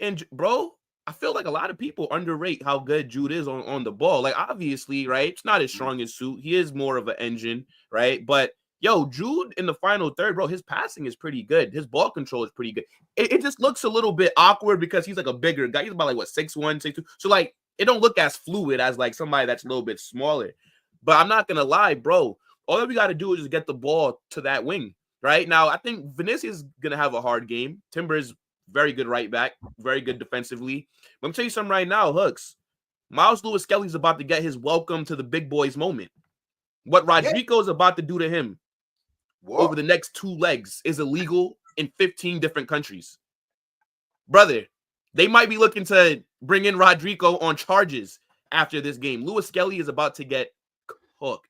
[SPEAKER 2] and bro, I feel like a lot of people underrate how good Jude is on the ball. Like, obviously, right? It's not his strongest suit. He is more of an engine, right? But Jude in the final third, bro, his passing is pretty good. His ball control is pretty good. It just looks a little bit awkward because he's like a bigger guy. He's about 6'1", 6'2". So it don't look as fluid as somebody that's a little bit smaller. But I'm not gonna lie, bro. All that we got to do is just get the ball to that wing. Right now, I think Vinicius is gonna have a hard game. Timber is very good right back, very good defensively. But I'm telling you something right now, Hooks. Miles Lewis Skelly's about to get his welcome to the big boys moment. What Rodrigo is about to do to him over the next 2 legs is illegal in 15 different countries. Brother, they might be looking to bring in Rodrigo on charges after this game. Lewis Skelly is about to get cooked.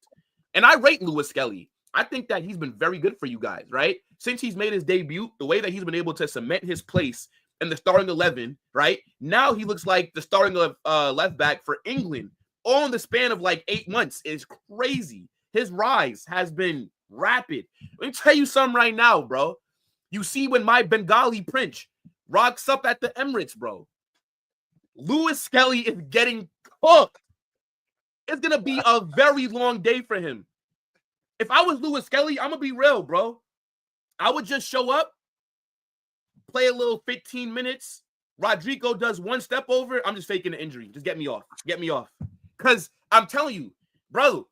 [SPEAKER 2] And I rate Lewis Skelly. I think that he's been very good for you guys, right? Since he's made his debut, the way that he's been able to cement his place in the starting 11, right? Now he looks like the starting left back for England. All in the span of like 8 months is crazy. His rise has been rapid. Let me tell you something right now, bro. You see when my Bengali Prince rocks up at the Emirates, bro. Lewis Skelly is getting cooked. It's going to be a very long day for him. If I was Lewis Skelly, I'm going to be real, bro. I would just show up, play a little 15 minutes. Rodrigo does one step over. I'm just faking the injury. Just get me off. Get me off. Because I'm telling you, bro,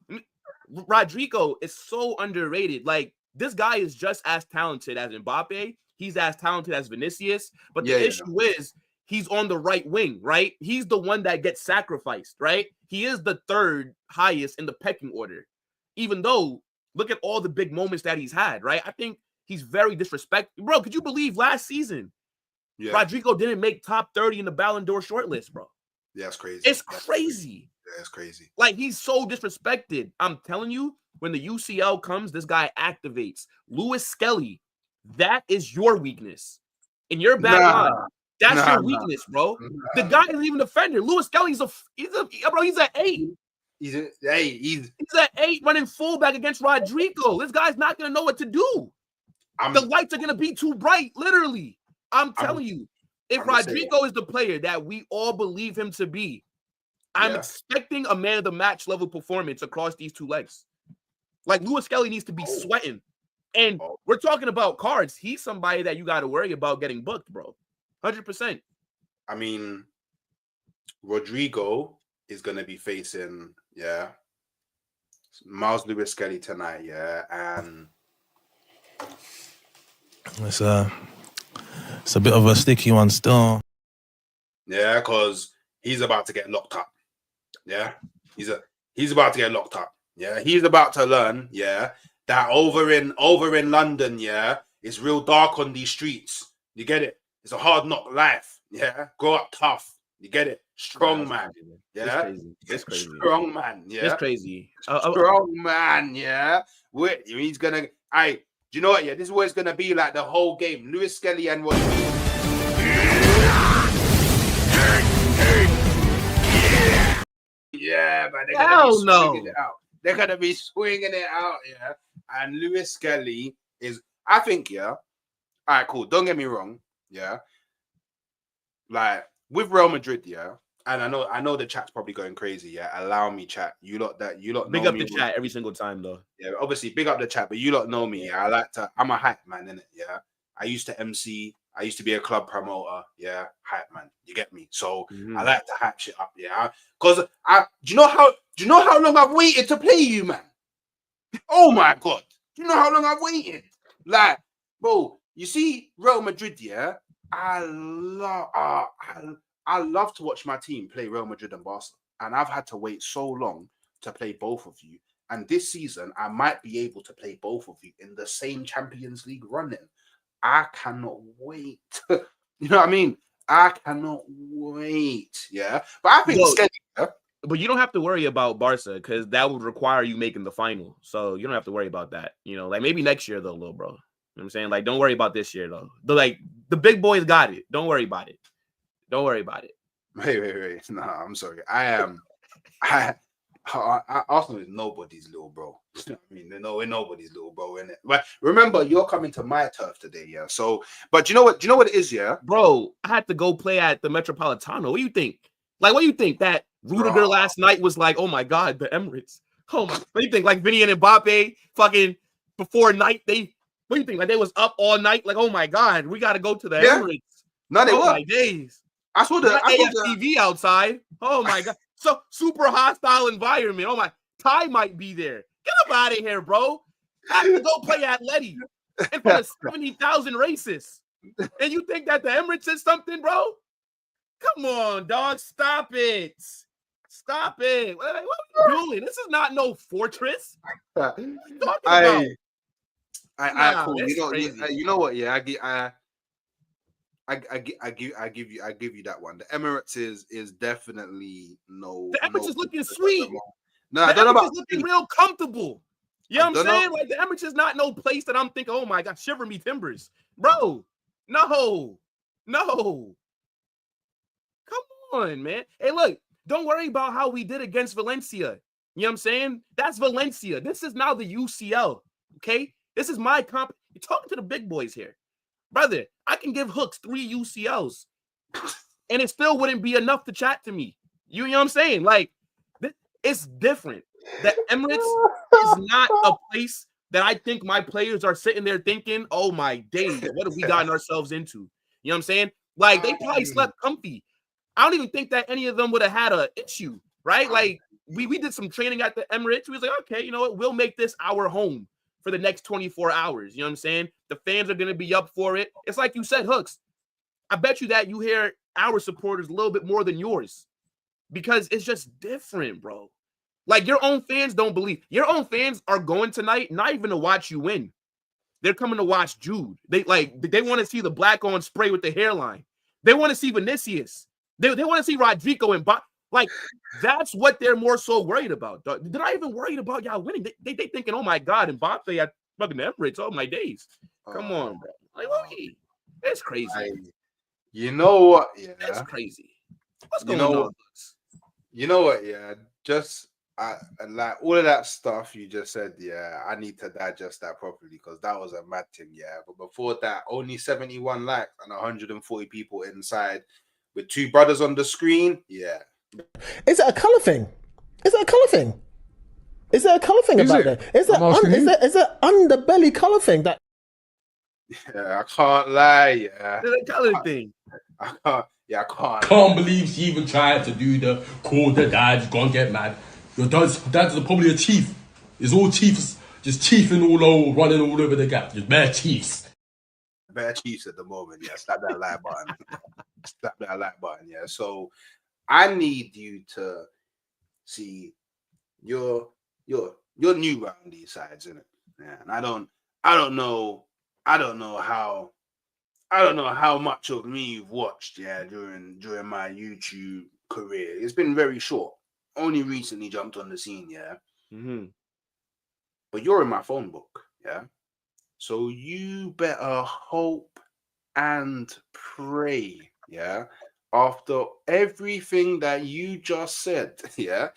[SPEAKER 2] Rodrigo is so underrated. Like, this guy is just as talented as Mbappe. He's as talented as Vinicius. But the issue is he's on the right wing, right? He's the one that gets sacrificed, right? He is the 3rd highest in the pecking order. Even though, look at all the big moments that he's had, right? I think he's very disrespectful. Bro, could you believe last season Rodrigo didn't make top 30 in the Ballon d'Or shortlist, bro?
[SPEAKER 1] Yeah, it's crazy.
[SPEAKER 2] It's crazy.
[SPEAKER 1] Yeah, it's crazy.
[SPEAKER 2] Like, he's so disrespected. I'm telling you, when the UCL comes, this guy activates. Lewis Skelly, that is your weakness. In your back line, that's your weakness, bro. The guy isn't even a defender. Lewis Skelly's he's an 8.
[SPEAKER 1] He's an 8. He's
[SPEAKER 2] an 8 running fullback against Rodrigo. This guy's not going to know what to do. The lights are going to be too bright, literally. I'm telling you, if Rodrigo is the player that we all believe him to be, I'm expecting a man of the match level performance across these 2 legs. Like, Lewis Skelly needs to be sweating. And we're talking about cards. He's somebody that you got to worry about getting booked, bro. 100%.
[SPEAKER 1] I mean, Rodrigo is going to be facing, Miles Lewis Skelly tonight, and
[SPEAKER 7] it's a bit of a sticky one still.
[SPEAKER 1] Yeah, because he's about to get locked up. Yeah, he's about to get locked up. Yeah, he's about to learn. Yeah, that over in London. Yeah, it's real dark on these streets. You get it? It's a hard knock life. Yeah, grow up tough. You get it? Strong man. Yeah,
[SPEAKER 2] it's crazy.
[SPEAKER 1] Strong man. Yeah,
[SPEAKER 2] it's crazy.
[SPEAKER 1] Strong man. Yeah, he's gonna. Do you know what? Yeah, this is what it's gonna be like the whole game. Lewis Skelly and what? Yeah, man. They're gonna be swinging it out. Yeah, and Lewis Skelly is. I think. Yeah. All right. Cool. Don't get me wrong. Yeah. Like with Real Madrid. Yeah. And I know the chat's probably going crazy. Yeah, allow me, chat. You lot
[SPEAKER 2] big up the chat every single time, though.
[SPEAKER 1] Yeah, obviously big up the chat, but you lot know me. Yeah, I'm a hype man, innit? Yeah, I used to MC. I used to be a club promoter. Yeah, hype man. You get me? So I like to hype shit up. Yeah, because do you know how long I've waited to play you, man? Oh my god, do you know how long I've waited? Like, bro, you see Real Madrid. Yeah, I love to watch my team play Real Madrid and Barca, and I've had to wait so long to play both of you. And this season, I might be able to play both of you in the same Champions League running. I cannot wait. You know what I mean? I cannot wait. Yeah, but I think
[SPEAKER 2] But you don't have to worry about Barca because that would require you making the final. So you don't have to worry about that. You know, like maybe next year though, little bro. You know what I'm saying? Like, don't worry about this year though. The big boys got it. Don't worry about it. Don't worry about it.
[SPEAKER 1] Wait. No, I'm sorry. Arsenal is nobody's little bro. I mean, we're nobody's little bro, innit? But remember, you're coming to my turf today, yeah. So, but you know what? Do you know what it is, yeah?
[SPEAKER 2] Bro, I had to go play at the Metropolitano. What do you think? Like, what do you think? That Rudiger last night was like, oh my god, the Emirates. Oh my, what do you think? Like Vinny and Mbappe, fucking before night, what do you think? Like they was up all night, like, oh my god, we got to go to the Emirates.
[SPEAKER 1] No, they were.
[SPEAKER 2] My days.
[SPEAKER 1] I saw the
[SPEAKER 2] AFTV outside. Oh my god. So super hostile environment. Oh my, Ty might be there. Get him out of here, bro. I have to go play Atleti in front of 70,000 racists. And you think that the Emirates is something, bro? Come on, dog. Stop it. Stop it. What are you doing? This is not no fortress. What are you talking about?
[SPEAKER 1] Cool.
[SPEAKER 2] It's crazy.
[SPEAKER 1] You know what? Yeah, I give you that one. The Emirates is definitely no.
[SPEAKER 2] The Emirates
[SPEAKER 1] no
[SPEAKER 2] is looking sweet.
[SPEAKER 1] No, I
[SPEAKER 2] The
[SPEAKER 1] don't know
[SPEAKER 2] Emirates
[SPEAKER 1] about
[SPEAKER 2] is looking real comfortable. You know what I'm
[SPEAKER 1] don't know.
[SPEAKER 2] saying? Like the Emirates is not no place that I'm thinking, oh my God, shiver me timbers. Bro, no. Come on, man. Hey, look, don't worry about how we did against Valencia. You know what I'm saying? That's Valencia. This is now the UCL. Okay? This is my comp. You're talking to the big boys here. Brother, I can give Hooks 3 UCLs and it still wouldn't be enough to chat to me. You know what I'm saying? Like, it's different. The Emirates is not a place that I think my players are sitting there thinking, oh my days, what have we gotten ourselves into? You know what I'm saying? Like, they probably slept comfy. I don't even think that any of them would have had an issue, right? Like, we did some training at the Emirates. We was like, okay, you know what? We'll make this our home for the next 24 hours. You know what I'm saying? The fans are going to be up for it. It's like you said, Hooks. I bet you that you hear our supporters a little bit more than yours because it's just different, bro. Like, your own fans don't believe. Your own fans are going tonight not even to watch you win. They're coming to watch Jude. They want to see the black on spray with the hairline. They want to see Vinicius. They want to see Rodrigo and like, that's what they're more so worried about. They're not even worried about y'all winning. They thinking, oh my God, Mbappe at fucking Emirates, oh my days. Come on, bro. Like, it's crazy.
[SPEAKER 1] You know what? Yeah,
[SPEAKER 2] it's crazy. What's going on?
[SPEAKER 1] You know what? Yeah, just like all of that stuff you just said. Yeah, I need to digest that properly because that was a mad thing. Yeah, but before that, only 71 likes and 140 people inside with 2 brothers on the screen. Yeah.
[SPEAKER 8] Is it a colour thing? Is it a colour thing? Is there a colour thing about that? Is it underbelly colour thing that?
[SPEAKER 1] Yeah, I can't lie. Yeah,
[SPEAKER 2] it's a colour thing.
[SPEAKER 1] I can't. Yeah, I can't.
[SPEAKER 9] Can't believe she even tried to do the call the dad, gonna get mad. Your dad's probably a chief. It's all chiefs, just chiefing all over, running all over the gap. Just bare chiefs.
[SPEAKER 1] Bare chiefs at the moment. Yeah, slap that like button. Slap that like button. Yeah. So I need you to see you're new around these sides, isn't it? Yeah, and I don't know how much of me you've watched, yeah, during my YouTube career. It's been very short. Only recently jumped on the scene, yeah.
[SPEAKER 2] Mm-hmm.
[SPEAKER 1] But you're in my phone book, yeah. So you better hope and pray, yeah, after everything that you just said, yeah,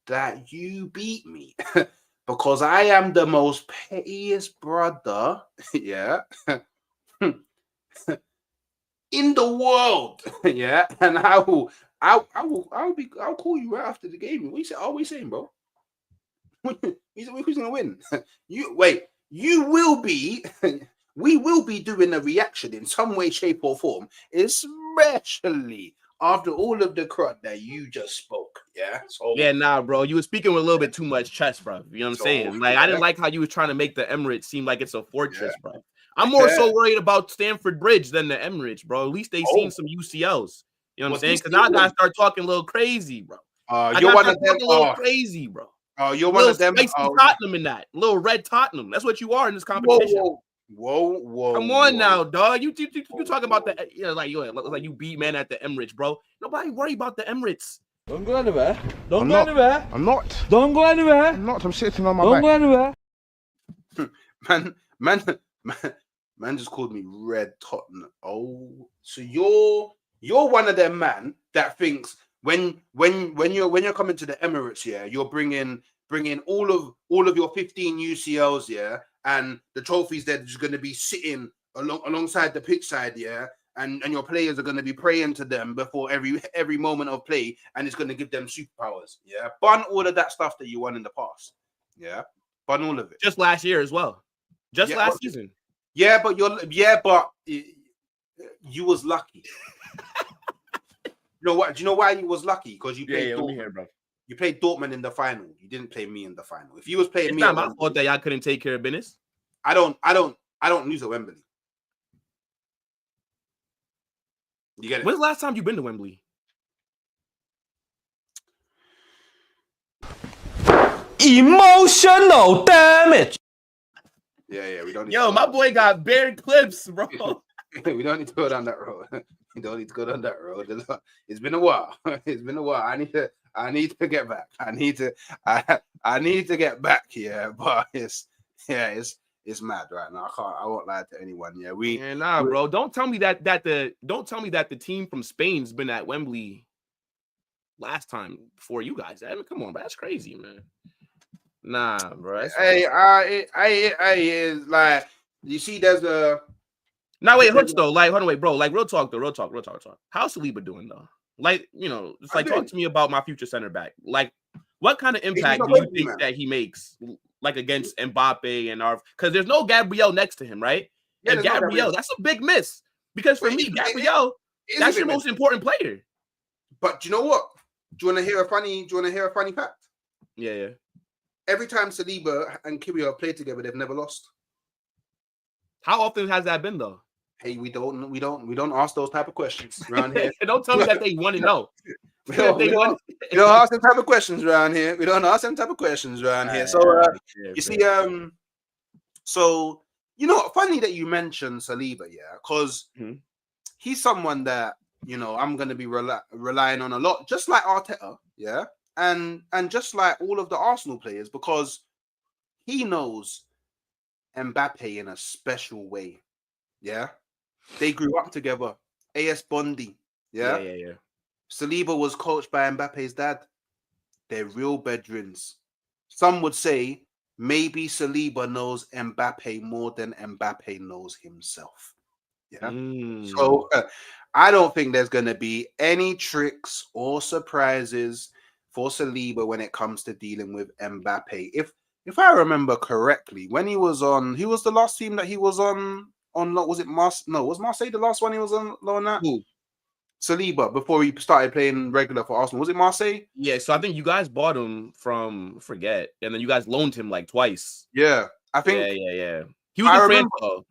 [SPEAKER 1] that you beat me. Because I am the most pettiest brother, yeah, in the world, yeah. And I'll call you right after the game. What are we saying, bro? Who's gonna win? You will be. We will be doing a reaction in some way, shape, or form, especially after all of the crud that you just spoke. Yeah. So
[SPEAKER 2] yeah, nah, bro. You were speaking with a little bit too much chest, bro. You know what I'm saying? Like, I didn't like how you were trying to make the Emirates seem like it's a fortress, bro. I'm more so worried about Stamford Bridge than the Emirates, bro. At least they seen some UCLs. You know what I'm saying? Because now I gotta start talking a little crazy, bro.
[SPEAKER 1] You're one of them.
[SPEAKER 2] A little crazy, bro.
[SPEAKER 1] You're one of them.
[SPEAKER 2] Tottenham in that little red Tottenham. That's what you are in this competition.
[SPEAKER 1] Whoa.
[SPEAKER 2] Come on now, dog. You talking about the like you beat man at the Emirates, bro. Nobody worry about the Emirates.
[SPEAKER 10] Don't go anywhere. Don't go anywhere.
[SPEAKER 6] I'm not.
[SPEAKER 10] Don't go anywhere.
[SPEAKER 6] I'm not. I'm sitting on my
[SPEAKER 10] back.
[SPEAKER 6] Don't
[SPEAKER 10] go anywhere.
[SPEAKER 1] Man just called me Red Tottenham. Oh, so you're one of them man that thinks when you're coming to the Emirates, yeah, you're bringing all of your 15 UCLs, yeah, and the trophies that is going to be sitting alongside the pitch side, yeah, and your players are going to be praying to them before every moment of play, and it's going to give them superpowers, yeah. Bun all of that stuff that you won in the past, yeah. Bun all of it.
[SPEAKER 2] Just last year as well. Last season.
[SPEAKER 1] Yeah, but you was lucky. You know what? Do you know why you was lucky? Because you played Dortmund.
[SPEAKER 2] Bro.
[SPEAKER 1] You played Dortmund in the final. You didn't play me in the final. If you was playing me,
[SPEAKER 2] it's not my fault that y'all couldn't take care of business.
[SPEAKER 1] I don't lose at Wembley. You get it?
[SPEAKER 2] When's the last time you've been to Wembley?
[SPEAKER 5] Emotional damage.
[SPEAKER 1] Yeah, we don't need
[SPEAKER 2] Yo, my boy got bare clips, bro.
[SPEAKER 1] we don't need to go down that road. We don't need to go down that road. It's been a while. It's been a while. I need to get back. I need to get back here. But it's mad right now. I won't lie to anyone. Yeah,
[SPEAKER 2] bro. Don't tell me that the team from Spain's been at Wembley last time before you guys. I mean, come on, bro. That's crazy, man. Nah, bro.
[SPEAKER 1] I is like, you see, there's a.
[SPEAKER 2] Now wait, Hooks though. Like, hold on, wait, bro. Like, real talk. How's Saliba doing though? Like, it's like, talk to me about my future center back. Like, what kind of impact do you think that he makes, like, against Mbappe and because there's no Gabriel next to him, right? Yeah, and Gabriel, that's a big miss because for me, Gabriel, that's your most important player.
[SPEAKER 1] But you know what? Do you want to hear a funny fact?
[SPEAKER 2] Yeah.
[SPEAKER 1] Every time Saliba and Kyriel play together, they've never lost.
[SPEAKER 2] How often has that been though?
[SPEAKER 1] Hey, we don't ask those type of questions around here.
[SPEAKER 2] Don't tell me that they want to know.
[SPEAKER 1] We don't ask them type of questions around here. We don't ask them type of questions around here. So you see, so funny that you mentioned Saliba, yeah, because he's someone that I'm gonna be relying on a lot, just like Arteta, yeah, and just like all of the Arsenal players, because he knows Mbappe in a special way, yeah. They grew up together. AS Bondi. Yeah. Saliba was coached by Mbappe's dad. They're real bedrins. Some would say maybe Saliba knows Mbappe more than Mbappe knows himself. Yeah. So I don't think there's going to be any tricks or surprises for Saliba when it comes to dealing with Mbappe. If I remember correctly, when he was the last team that he was on was it Marseille? No, was Marseille the last one he was on loan at?
[SPEAKER 2] Who?
[SPEAKER 1] Saliba, before he started playing regular for Arsenal. Was it Marseille?
[SPEAKER 2] Yeah, so I think you guys bought him from and then you guys loaned him like twice.
[SPEAKER 1] Yeah, I think.
[SPEAKER 2] Yeah. He was a friend though.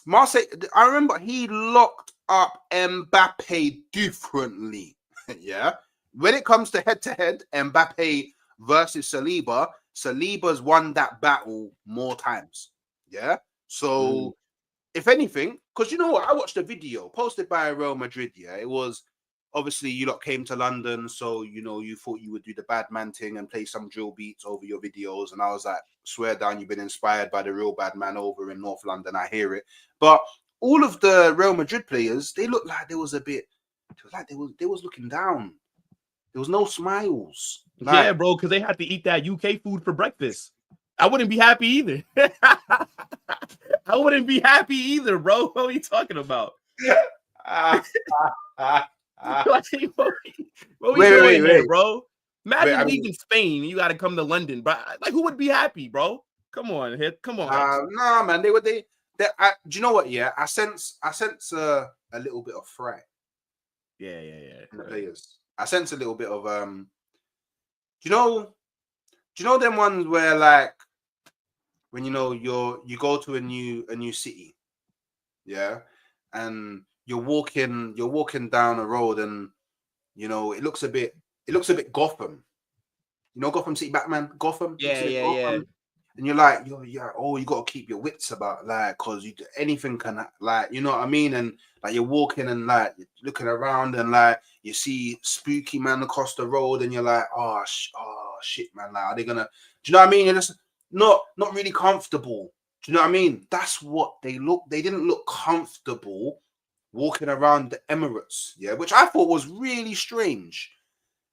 [SPEAKER 1] Marseille. I remember he locked up Mbappe differently. Yeah, when it comes to head, Mbappe versus Saliba, Saliba's won that battle more times. Yeah, so. If anything, because you know what, I watched a video posted by Real Madrid. Yeah, it was obviously you lot came to London, so you thought you would do the bad man thing and play some drill beats over your videos, and I was like, swear down, you've been inspired by the real bad man over in North London. I hear it, but all of the Real Madrid players, they looked like they was looking down. There was no smiles.
[SPEAKER 2] Yeah, bro, because they had to eat that UK food for breakfast. I wouldn't be happy either. I wouldn't be happy either, bro. What are you talking about? What we doing here, bro? Imagine leaving Spain and you got to come to London, bro. Like, who would be happy, bro? Come on.
[SPEAKER 1] Nah, man. Do you know what? Yeah, I sense a little bit of fright.
[SPEAKER 2] Yeah.
[SPEAKER 1] In the players, I sense a little bit of Do you know them ones where, like, when you go to a new city, yeah, and you're walking down a road and it looks a bit Gotham. Gotham City, Batman, Gotham.
[SPEAKER 2] Yeah.
[SPEAKER 1] And you're like, you got to keep your wits about, like, because anything can, like, you know what I mean? And like you're walking and like you're looking around and like you see spooky man across the road and you're like, oh shit, man, like, are they gonna? Do you know what I mean? You're just not really comfortable. Do you know what I mean? That's what they look. They didn't look comfortable walking around the Emirates, yeah, which I thought was really strange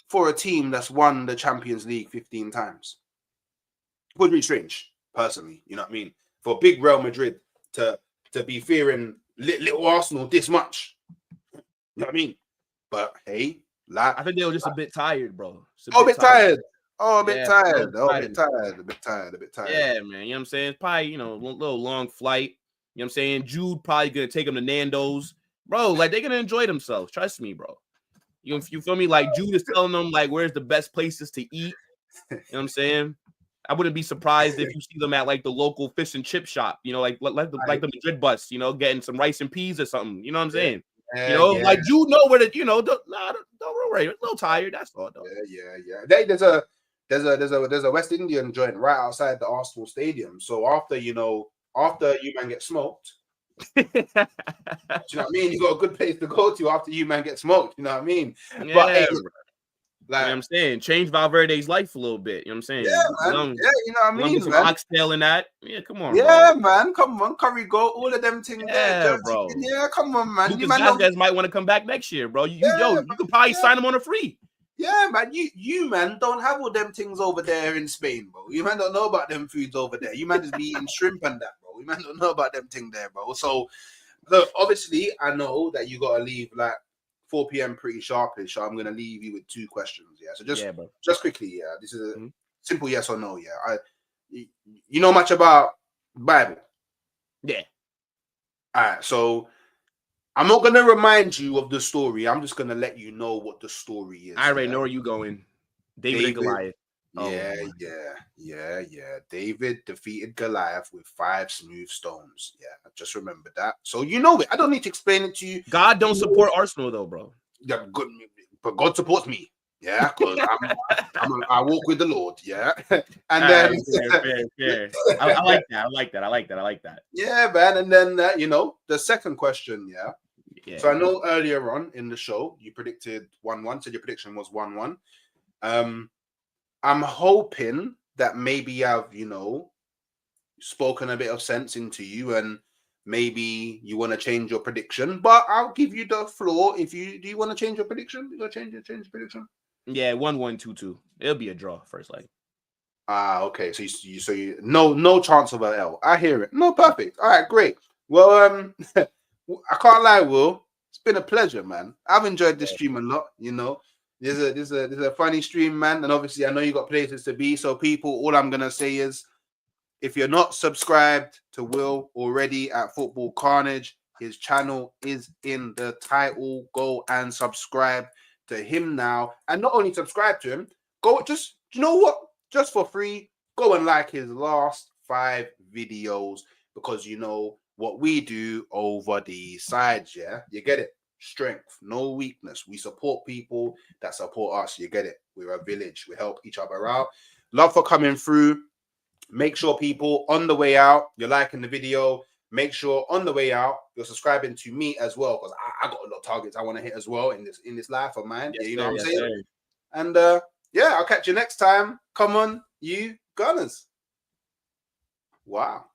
[SPEAKER 1] for a team that's won the Champions League 15 times. It was really strange, personally. You know what I mean? For big Real Madrid to be fearing little Arsenal this much. You know what I mean? But hey, like,
[SPEAKER 2] I think they were just a bit tired, bro.
[SPEAKER 1] A bit tired. A bit tired.
[SPEAKER 2] Yeah, man. You know what I'm saying? It's probably, a little long flight. You know what I'm saying? Jude probably gonna take them to Nando's. Bro, like, they're gonna enjoy themselves. Trust me, bro. You feel me? Like, Jude is telling them, like, where's the best places to eat. You know what I'm saying? I wouldn't be surprised if you see them at, like, the local fish and chip shop, like the Madrid bus, getting some rice and peas or something. You know what I'm saying? Like, Jude know where to, don't worry. A little tired. That's all, though.
[SPEAKER 1] Yeah. there's a West Indian joint right outside the Arsenal stadium. So after you man get smoked, do you know what I mean? You got a good place to go to after you man get smoked. You know what I mean?
[SPEAKER 2] Yeah,
[SPEAKER 1] But hey,
[SPEAKER 2] bro.
[SPEAKER 1] like,
[SPEAKER 2] you know what I'm saying? Change Valverde's life a little bit. You know what I'm saying?
[SPEAKER 1] yeah, man. Yeah, you know what I mean,
[SPEAKER 2] some
[SPEAKER 1] man.
[SPEAKER 2] oxtail in that. Yeah, come on,
[SPEAKER 1] Yeah,
[SPEAKER 2] bro.
[SPEAKER 1] man. Come on, curry goat, all of them things there.
[SPEAKER 2] Yeah,
[SPEAKER 1] Jerk
[SPEAKER 2] bro.
[SPEAKER 1] chicken, yeah, come on, man.
[SPEAKER 2] Lucas
[SPEAKER 1] You man don't.
[SPEAKER 2] Vazquez might want to come back next year, bro. You could probably sign him on a free.
[SPEAKER 1] Yeah, man. You man don't have all them things over there in Spain, bro. You man don't know about them foods over there. You man just be eating shrimp and that, bro. You man don't know about them thing there, bro. So look, obviously, I know that you gotta leave like 4 p.m. pretty sharpish. So I'm gonna leave you with 2 questions. Yeah. So just quickly, yeah. This is a simple yes or no. Yeah. You know much about Bible?
[SPEAKER 2] Yeah.
[SPEAKER 1] All right. So I'm not gonna remind you of the story. I'm just gonna let you know what the story is.
[SPEAKER 2] I already know where you going. David and Goliath.
[SPEAKER 1] Yeah. David defeated Goliath with 5 smooth stones. Yeah, I just remember that. So you know it. I don't need to explain it to you.
[SPEAKER 2] God don't support Arsenal though, bro.
[SPEAKER 1] Yeah, good, but God supports me. Yeah, because I walk with the Lord. Yeah, and then
[SPEAKER 2] fair. I like that.
[SPEAKER 1] Yeah, man. And then the second question. Yeah. So I know earlier on in the show you predicted 1-1. So your prediction was 1-1. I'm hoping that maybe I've, spoken a bit of sense into you and maybe you want to change your prediction, but I'll give you the floor. Do you want to change your prediction? You want to change your prediction?
[SPEAKER 2] Yeah, 1-1, 2-2. It'll be a draw first leg.
[SPEAKER 1] Okay. So you no chance of an L. I hear it. No, perfect. All right, great. Well, I can't lie, Will. It's been a pleasure, man. I've enjoyed this stream a lot, This is a funny stream, man, and obviously I know you got places to be. So, people, all I'm gonna say is, if you're not subscribed to Will already at Football Carnage, his channel is in the title. Go and subscribe to him now, and not only subscribe to him, just for free, go and like his last 5 videos because what we do over the sides. Yeah, you get it. Strength, no weakness. We support people that support us. You get it. We're a village. We help each other out. Love for coming through. Make sure people on the way out, you're liking the video. Make sure on the way out, you're subscribing to me as well, because I got a lot of targets I want to hit as well in this life of mine.
[SPEAKER 2] Yes,
[SPEAKER 1] you know what I'm saying?
[SPEAKER 2] Sir.
[SPEAKER 1] And I'll catch you next time. Come on, you Gunners. Wow.